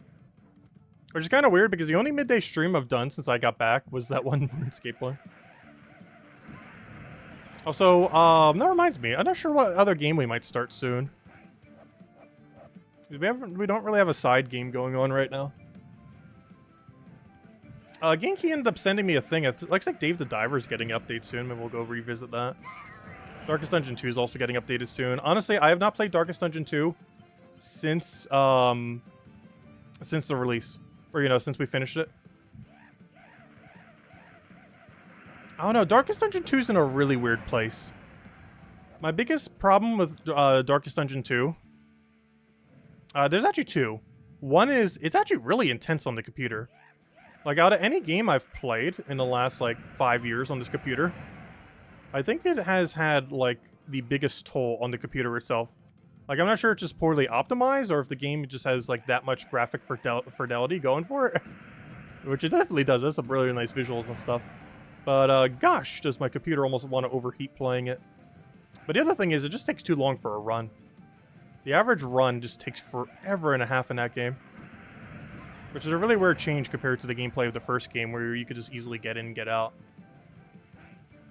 Which is kind of weird, because the only midday stream I've done since I got back was that one RuneScape one. Also, that reminds me, I'm not sure what other game we might start soon. We don't really have a side game going on right now. Genki ended up sending me a thing. It looks like Dave the Diver's getting updated soon. Maybe we'll go revisit that. Darkest Dungeon 2 is also getting updated soon. Honestly, I have not played Darkest Dungeon 2 since the release. Or, you know, since we finished it. I don't know. Darkest Dungeon 2 is in a really weird place. My biggest problem with Darkest Dungeon 2... there's actually 2. One is, it's actually really intense on the computer. Like, out of any game I've played in the last, like, 5 years on this computer, I think it has had, like, the biggest toll on the computer itself. Like, I'm not sure it's just poorly optimized, or if the game just has, like, that much graphic fidelity going for it. Which it definitely does. That's some really nice visuals and stuff. But, gosh, does my computer almost want to overheat playing it. But the other thing is, it just takes too long for a run. The average run just takes forever and a half in that game. Which is a really weird change compared to the gameplay of the first game, where you could just easily get in and get out.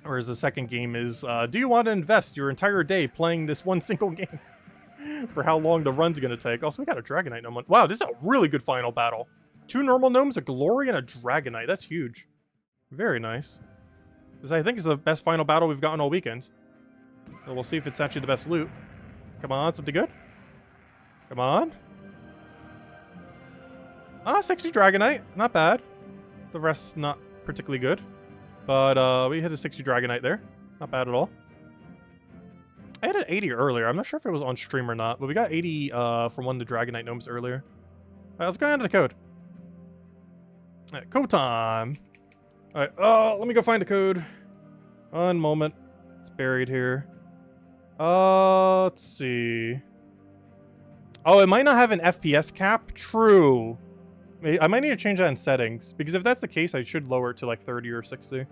Whereas the second game is, do you want to invest your entire day playing this one single game? For how long the run's going to take. Also, we got a Dragonite gnome. Wow, this is a really good final battle. 2 normal gnomes, a Glory, and a Dragonite. That's huge. Very nice. Because I think it's the best final battle we've gotten all weekend. So we'll see if it's actually the best loot. Come on, something good. Come on. Ah, 60 Dragonite. Not bad. The rest not particularly good. But we hit a 60 Dragonite there. Not bad at all. I had an 80 earlier. I'm not sure if it was on stream or not. But we got 80 from one of the Dragonite gnomes earlier. Alright, let's go into the code. Alright, code time. Alright, let me go find the code. One moment. It's buried here. Let's see. Oh, it might not have an FPS cap. True. I might need to change that in settings. Because if that's the case, I should lower it to like 30 or 60.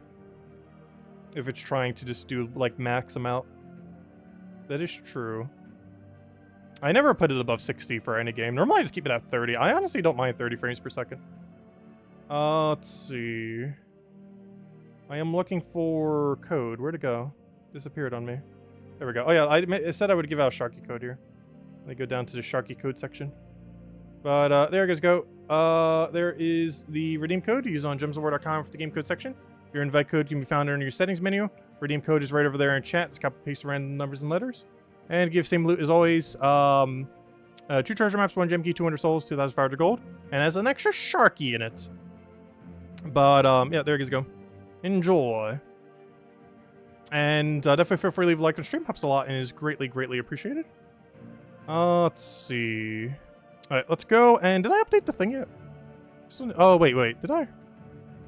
If it's trying to just do like max amount. That is true. I never put it above 60 for any game. Normally I just keep it at 30. I honestly don't mind 30 frames per second. Let's see. I am looking for code. Where'd it go? Disappeared on me. There we go. Oh yeah, it said I would give out a Sharky code here. Let me go down to the Sharky code section. But there you guys go. There is the redeem code. Use on gemsofwar.com for the game code section. Your invite code can be found under your settings menu. Redeem code is right over there in chat. Just copy paste random numbers and letters. And give same loot as always. 2 treasure maps, 1 gem key, 200 souls, 2,500 gold. And has an extra Sharky in it. But yeah, there you guys go. Enjoy. And definitely feel free to leave a like on stream. Helps a lot and is greatly, greatly appreciated. Let's see. Alright, let's go. And did I update the thing yet? Oh, wait. Did I?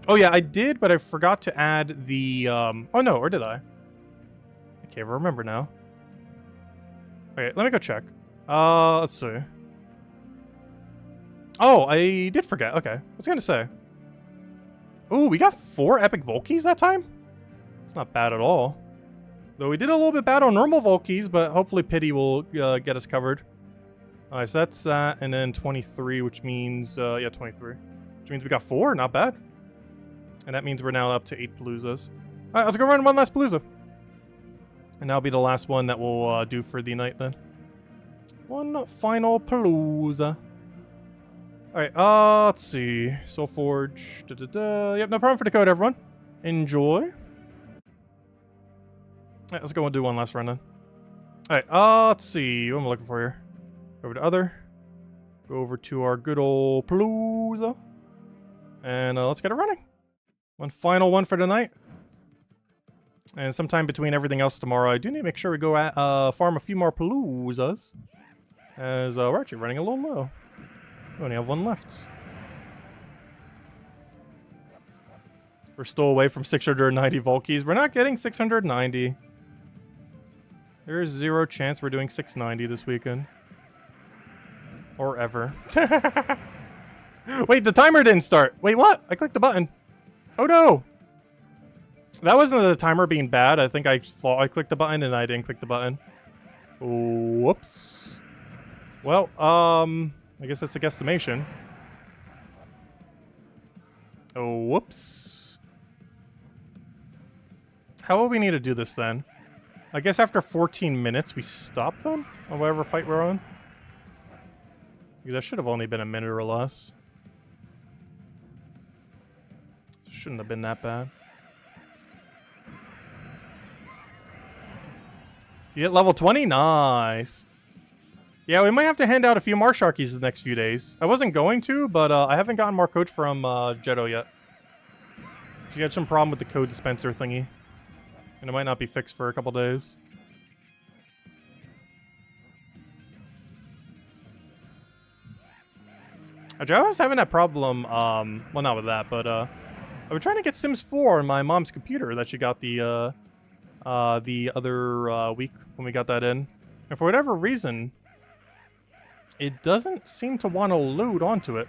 Oh, yeah, I did, but I forgot to add the... Oh, no, or did I? I can't remember now. Okay, let me go check. Let's see. Oh, I did forget. Okay, I was gonna say. Ooh, we got 4 epic Volkies that time? It's not bad at all. Though we did a little bit bad on normal Volkies, but hopefully Pity will get us covered. Alright, so that's that, and then 23, which means, yeah, 23. Which means we got 4, not bad. And that means we're now up to 8 Paloozas. Alright, let's go run one last Palooza. And that'll be the last one that we'll do for the night then. One final Palooza. Alright, let's see. Soul Forge. Yep, no problem for the code, everyone. Enjoy. Alright, let's go and do one last run then. Alright, let's see. What am I looking for here? Go over to other. Go over to our good old Palooza. And let's get it running. One final one for tonight. And sometime between everything else tomorrow, I do need to make sure we go at, farm a few more Paloozas. As we're actually running a little low. We only have 1 left. We're still away from 690 Volkies. We're not getting 690. There is 0 chance we're doing 690 this weekend. Or ever. Wait, the timer didn't start. Wait, what? I clicked the button. Oh no! That wasn't the timer being bad. I think I clicked the button and I didn't click the button. Whoops. Well, I guess that's a guesstimation. Oh, whoops. How will we need to do this then? I guess after 14 minutes we stop them? On whatever fight we're on? Because that should have only been a minute or less. Shouldn't have been that bad. You get level 20? Nice. Yeah, we might have to hand out a few more Sharkies the next few days. I wasn't going to, but I haven't gotten more code from Jetto yet. She had some problem with the code dispenser thingy. And it might not be fixed for a couple days. Actually, I was having that problem, well, not with that, but I was trying to get Sims 4 on my mom's computer that she got the other week when we got that in. And for whatever reason, it doesn't seem to want to load onto it.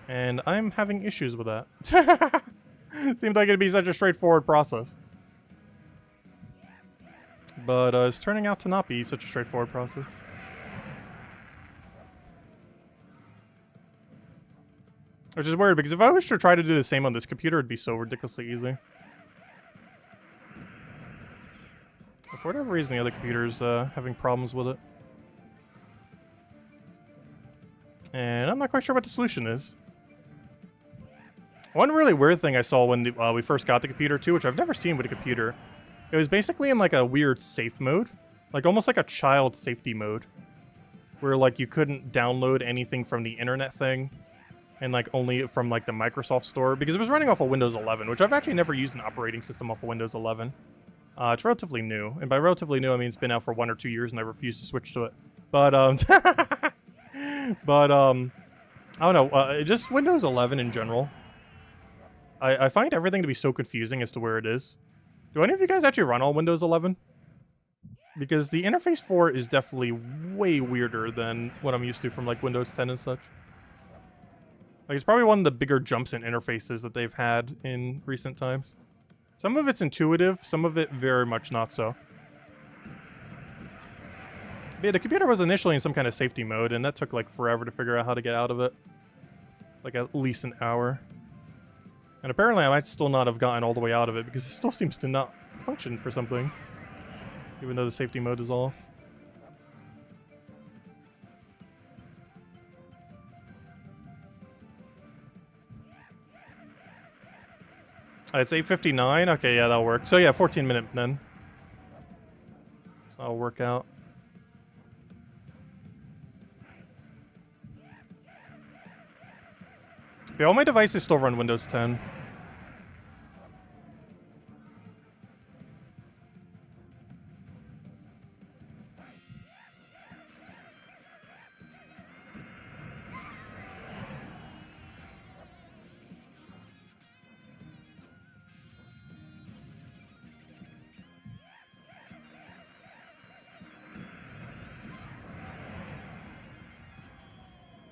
And I'm having issues with that. Seemed like it'd be such a straightforward process. But it's turning out to not be such a straightforward process. Which is weird, because if I was to try to do the same on this computer, it'd be so ridiculously easy. But for whatever reason, the other computer's having problems with it. And I'm not quite sure what the solution is. One really weird thing I saw when we first got the computer too, which I've never seen with a computer, it was basically in like a weird safe mode, like almost like a child safety mode, where like you couldn't download anything from the internet thing, and like only from like the Microsoft store, because it was running off of Windows 11, which I've actually never used an operating system off of Windows 11. It's relatively new, and by relatively new I mean it's been out for 1 or 2 years and I refuse to switch to it. But I don't know, just Windows 11 in general. I find everything to be so confusing as to where it is. Do any of you guys actually run on Windows 11? Because the interface for it is definitely way weirder than what I'm used to from like Windows 10 and such. Like it's probably one of the bigger jumps in interfaces that they've had in recent times. Some of it's intuitive, some of it very much not so. But yeah, the computer was initially in some kind of safety mode, and that took like forever to figure out how to get out of it. Like at least an hour. And apparently I might still not have gotten all the way out of it, because it still seems to not function for some things. Even though the safety mode is off. It's 8:59? Okay, yeah, that'll work. So yeah, 14 minutes then. So that'll work out. Yeah, all my devices still run Windows 10.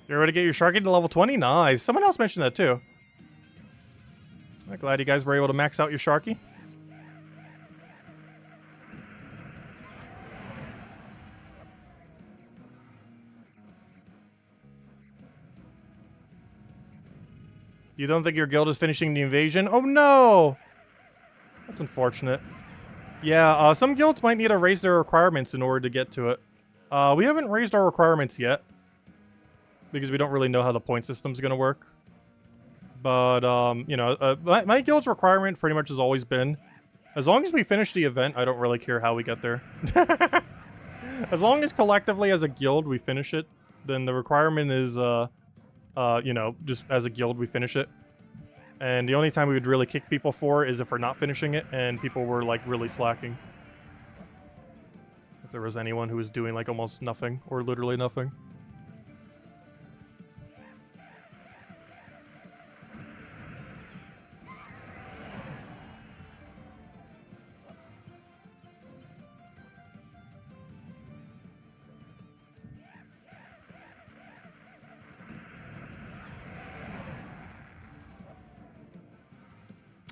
You're ready to get your Sharky to level 20? Nice. Someone else mentioned that too. I'm glad you guys were able to max out your Sharky. You don't think your guild is finishing the invasion? Oh no! That's unfortunate. Yeah, some guilds might need to raise their requirements in order to get to it. We haven't raised our requirements yet, because we don't really know how the point system's gonna work. But, you know, my guild's requirement pretty much has always been, as long as we finish the event, I don't really care how we get there. As long as collectively as a guild we finish it, then the requirement is, you know, just as a guild we finish it. And the only time we would really kick people for is if we're not finishing it and people were, like, really slacking. If there was anyone who was doing, like, almost nothing, or literally nothing.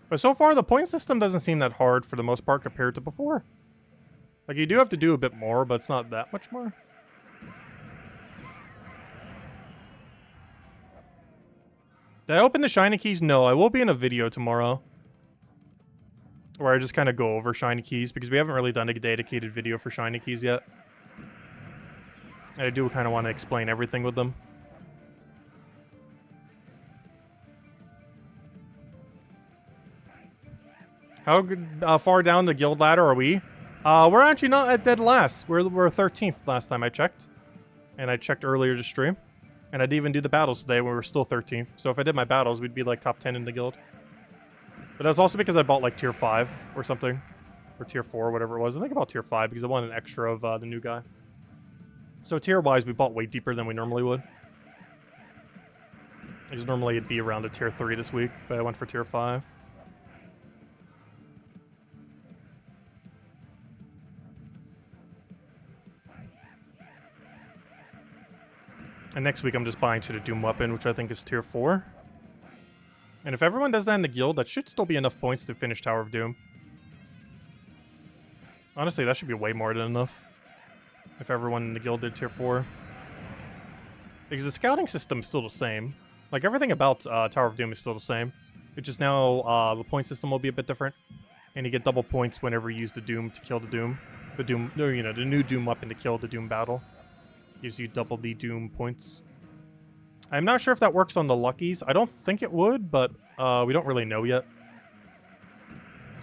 But so far, the point system doesn't seem that hard for the most part compared to before. Like, you do have to do a bit more, but it's not that much more. Did I open the shiny keys? No, I will be in a video tomorrow, where I just kind of go over shiny keys, because we haven't really done a dedicated video for shiny keys yet. And I do kind of want to explain everything with them. How far down the guild ladder are we? We're actually not at dead last. We're 13th last time I checked. And I checked earlier to stream. And I didn't even do the battles today when we were still 13th. So if I did my battles, we'd be like top 10 in the guild. But that's also because I bought like tier 5 or something. Or tier 4, whatever it was. I think about tier 5 because I wanted an extra of the new guy. So tier-wise, we bought way deeper than we normally would. Because normally it'd be around a tier 3 this week, but I went for tier 5. And next week I'm just buying to the Doom weapon, which I think is tier 4. And if everyone does that in the guild, that should still be enough points to finish Tower of Doom. Honestly, that should be way more than enough. If everyone in the guild did tier 4. Because the scouting system is still the same. Like, everything about Tower of Doom is still the same. It's just now the point system will be a bit different. And you get double points whenever you use the Doom to kill the Doom. The Doom, or, you know, the new Doom weapon to kill the Doom battle. Gives you double the Doom points. I'm not sure if that works on the Luckies. I don't think it would, but we don't really know yet.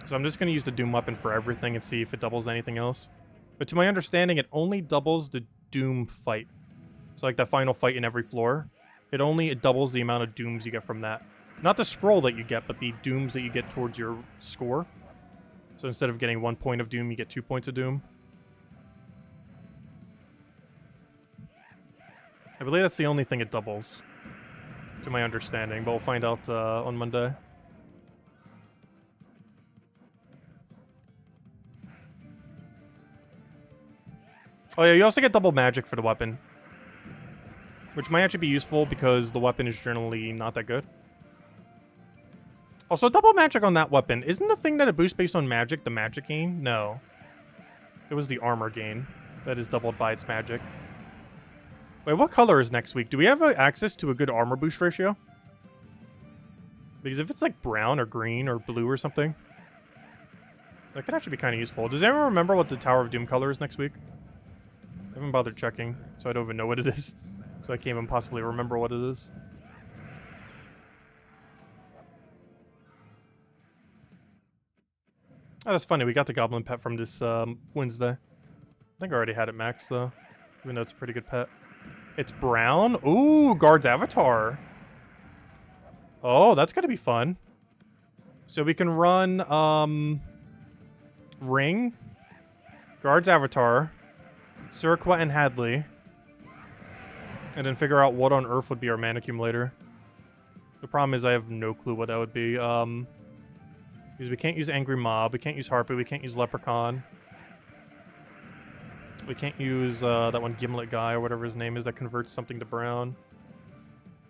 So I'm just going to use the Doom weapon for everything and see if it doubles anything else. But to my understanding, it only doubles the Doom fight. So like that final fight in every floor, it doubles the amount of Dooms you get from that. Not the scroll that you get, but the Dooms that you get towards your score. So instead of getting 1 point of Doom, you get 2 points of Doom. I believe that's the only thing it doubles, to my understanding, but we'll find out on Monday. Oh yeah, you also get double magic for the weapon, which might actually be useful because the weapon is generally not that good. Also, double magic on that weapon. Isn't the thing that it boosts based on magic the magic gain? No. It was the armor gain that is doubled by its magic. Wait, what color is next week? Do we have access to a good armor boost ratio? Because if it's like brown or green or blue or something, that could actually be kind of useful. Does anyone remember what the Tower of Doom color is next week? I haven't bothered checking, so I don't even know what it is. So I can't even possibly remember what it is. Oh, that's funny. We got the Goblin pet from this Wednesday. I think I already had it maxed, though. Even though it's a pretty good pet. It's brown? Ooh, Guard's Avatar. Oh, that's gonna be fun. So we can run, Ring, Guard's Avatar, Surqua, and Hadley. And then figure out what on earth would be our mana accumulator. The problem is I have no clue what that would be. Because we can't use Angry Mob, we can't use Harpy, we can't use Leprechaun. We can't use that one Gimlet guy or whatever his name is that converts something to brown.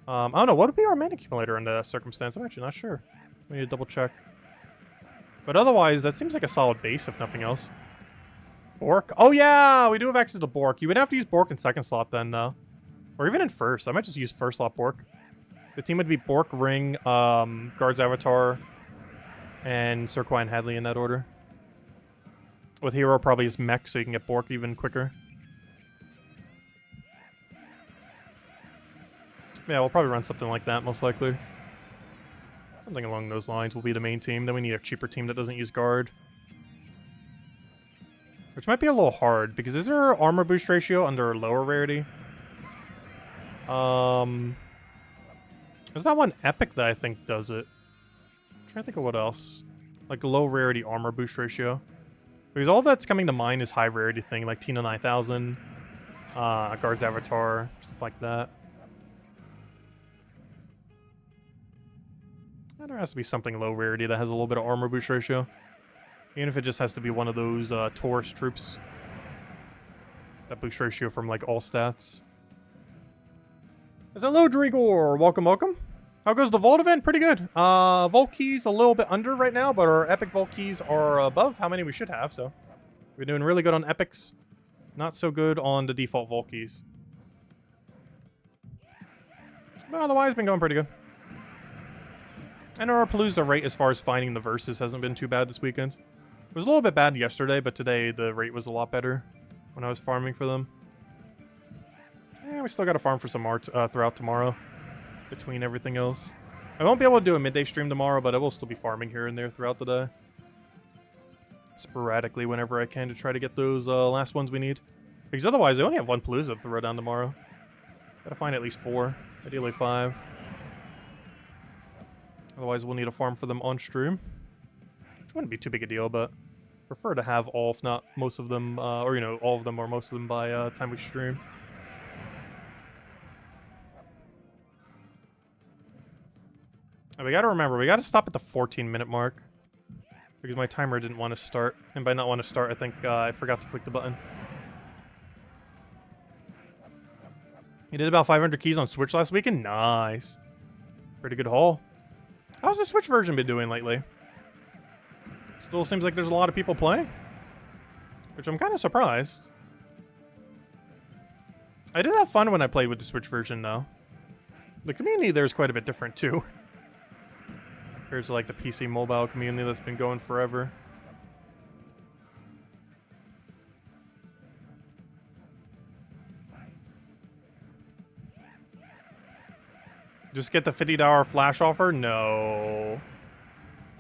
I don't know, what would be our mana accumulator in that circumstance? I'm actually not sure. We need to double check. But otherwise, that seems like a solid base, if nothing else. Bork? Oh yeah, we do have access to Bork. You would have to use Bork in second slot then, though. Or even in first. I might just use first slot Bork. The team would be Bork, Ring, Guard's Avatar, and Surqua and Hadley in that order. With Hero probably is Mech, so you can get Bork even quicker. Yeah, we'll probably run something like that, most likely. Something along those lines will be the main team. Then we need a cheaper team that doesn't use Guard. Which might be a little hard, because is there an armor boost ratio under lower rarity? There's that one Epic that I think does it. I'm trying to think of what else. Like a low rarity armor boost ratio. Because all that's coming to mind is high rarity thing, like Tina 9000, Guard's Avatar, stuff like that. And there has to be something low rarity that has a little bit of armor boost ratio. Even if it just has to be one of those Taurus troops. That boost ratio from like all stats. Hello, Drigor! Welcome, welcome. How goes the Vault event? Pretty good. Vault keys a little bit under right now, but our Epic Vault keys are above how many we should have, so we're doing really good on Epics. Not so good on the default Vault keys. But otherwise, been going pretty good. And our Palooza rate as far as finding the verses hasn't been too bad this weekend. It was a little bit bad yesterday, but today the rate was a lot better when I was farming for them. Yeah, we still got to farm for some art throughout tomorrow. Between everything else. I won't be able to do a midday stream tomorrow, but I will still be farming here and there throughout the day. Sporadically whenever I can to try to get those last ones we need. Because otherwise I only have one Palooza to throw down tomorrow. Gotta find at least 4. Ideally 5. Otherwise we'll need to farm for them on stream. Which wouldn't be too big a deal, but prefer to have all, if not most of them, or you know, all of them or most of them by time we stream. And we gotta remember, we gotta stop at the 14-minute mark. Because my timer didn't want to start. And by not want to start, I think I forgot to click the button. You did about 500 keys on Switch last weekend? Nice. Pretty good haul. How's the Switch version been doing lately? Still seems like there's a lot of people playing. Which I'm kind of surprised. I did have fun when I played with the Switch version, though. The community there is quite a bit different, too. Compared to like the PC mobile community that's been going forever. Just get the $50 flash offer? No.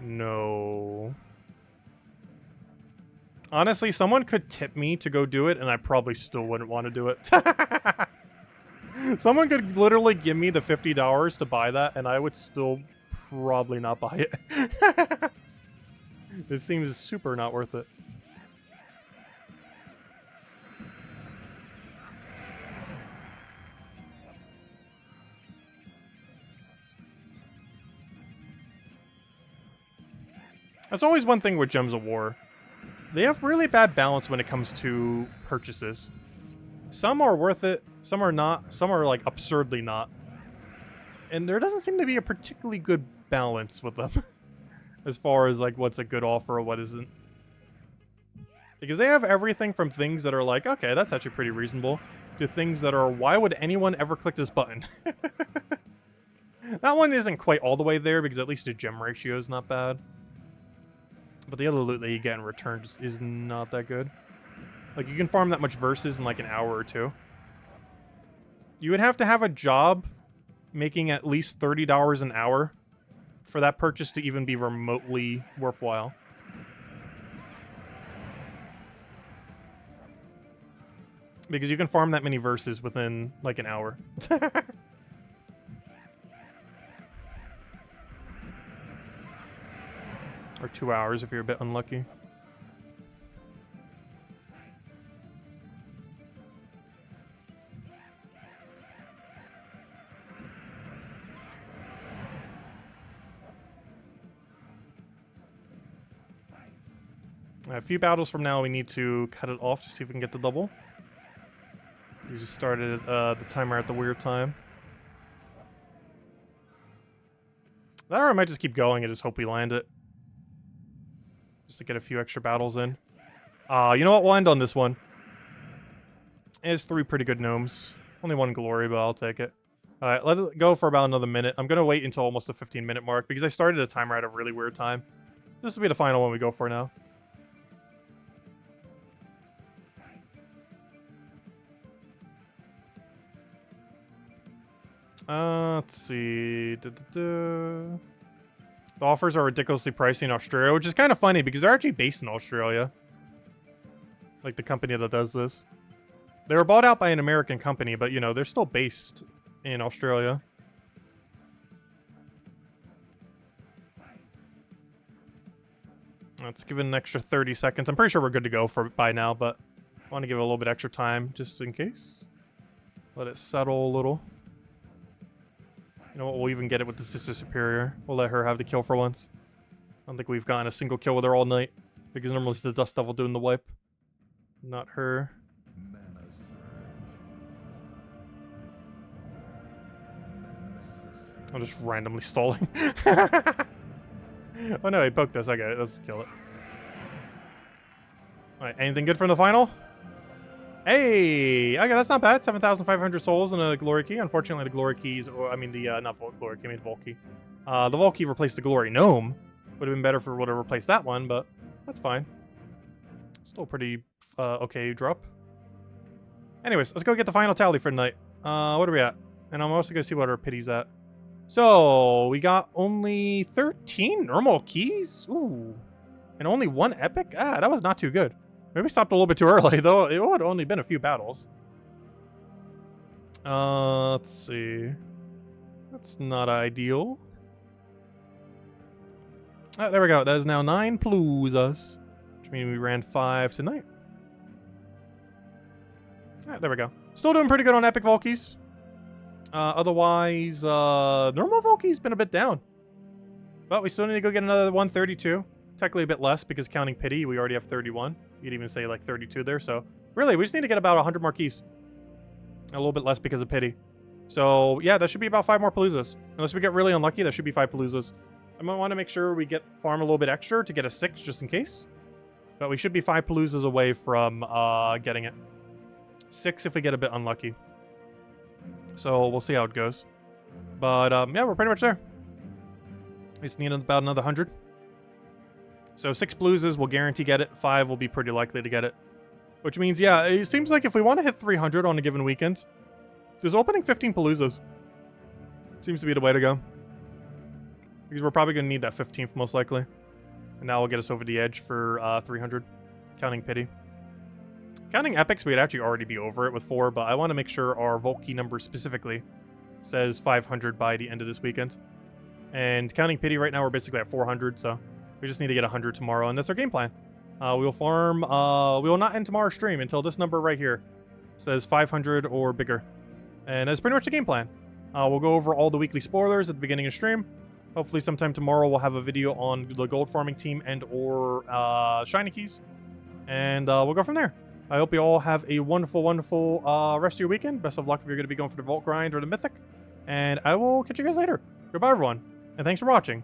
No. Honestly, someone could tip me to go do it, and I probably still wouldn't want to do it. Someone could literally give me the $50 to buy that, and I would still probably not buy it. It seems super not worth it. That's always one thing with Gems of War. They have really bad balance when it comes to purchases. Some are worth it, some are not, some are like absurdly not. And there doesn't seem to be a particularly good balance with them. As far as like what's a good offer or what isn't. Because they have everything from things that are like, okay, that's actually pretty reasonable, to things that are, why would anyone ever click this button? That one isn't quite all the way there, because at least the gem ratio is not bad. But the other loot that you get in return just is not that good. Like, you can farm that much versus in like an hour or two. You would have to have a job making at least $30 an hour for that purchase to even be remotely worthwhile. Because you can farm that many verses within like an hour. Or 2 hours if you're a bit unlucky. A few battles from now, we need to cut it off to see if we can get the double. We just started the timer at the weird time. That or I might just keep going and just hope we land it. Just to get a few extra battles in. You know what? We'll end on this one. It's 3 pretty good gnomes. Only 1 glory, but I'll take it. Alright, let it go for about another minute. I'm going to wait until almost the 15-minute mark because I started a timer at a really weird time. This will be the final one we go for now. Let's see. The offers are ridiculously pricey in Australia, which is kind of funny because they're actually based in Australia. Like the company that does this. They were bought out by an American company, but you know, they're still based in Australia. Let's give it an extra 30 seconds. I'm pretty sure we're good to go for by now, but I want to give it a little bit extra time just in case. Let it settle a little. You know what, we'll even get it with the Sister Superior. We'll let her have the kill for once. I don't think we've gotten a single kill with her all night. Because normally it's the Dust Devil doing the wipe. Not her. I'm just randomly stalling. Oh no, he poked us. Okay, let's kill it. Alright, anything good from the final? Hey! Okay, that's not bad. 7,500 souls and a glory key. Unfortunately, the glory keys, or I mean the, not glory key, I mean the Vault key. The Vault key replaced the glory gnome. Would have been better for would have replaced that one, but that's fine. Still pretty, okay drop. Anyways, let's go get the final tally for tonight. What are we at? And I'm also gonna see what our pity's at. So, we got only 13 normal keys? Ooh. And only 1 epic? Ah, that was not too good. Maybe we stopped a little bit too early, though. It would have only been a few battles. Let's see. That's not ideal. Ah, there we go. That is now 9 paloozas. Which means we ran 5 tonight. Ah, there we go. Still doing pretty good on epic Volkies. Otherwise, normal Volky's been a bit down. But we still need to go get another 132. Technically a bit less because counting pity, we already have 31. You could even say like 32 there. So really, we just need to get about 100 more keys. A little bit less because of pity. So yeah, that should be about 5 more paloozas. Unless we get really unlucky, that should be 5 paloozas. I might want to make sure we get farm a little bit extra to get a 6 just in case. But we should be 5 paloozas away from getting it. 6 if we get a bit unlucky. So we'll see how it goes. But yeah, we're pretty much there. We just need about another 100. So 6 paloozas will guarantee get it. 5 will be pretty likely to get it. Which means, yeah, it seems like if we want to hit 300 on a given weekend, there's opening 15 paloozas. Seems to be the way to go. Because we're probably going to need that 15th most likely. And that will get us over the edge for 300. Counting pity. Counting epics, we'd actually already be over it with 4, but I want to make sure our vault key number specifically says 500 by the end of this weekend. And counting pity right now, we're basically at 400, so we just need to get 100 tomorrow, and that's our game plan. We will farm, we will not end tomorrow's stream until this number right here says 500 or bigger. And that's pretty much the game plan. We'll go over all the weekly spoilers at the beginning of stream. Hopefully sometime tomorrow we'll have a video on the gold farming team and or shiny keys. And we'll go from there. I hope you all have a wonderful, wonderful rest of your weekend. Best of luck if you're going to be going for the vault grind or the mythic. And I will catch you guys later. Goodbye, everyone. And thanks for watching.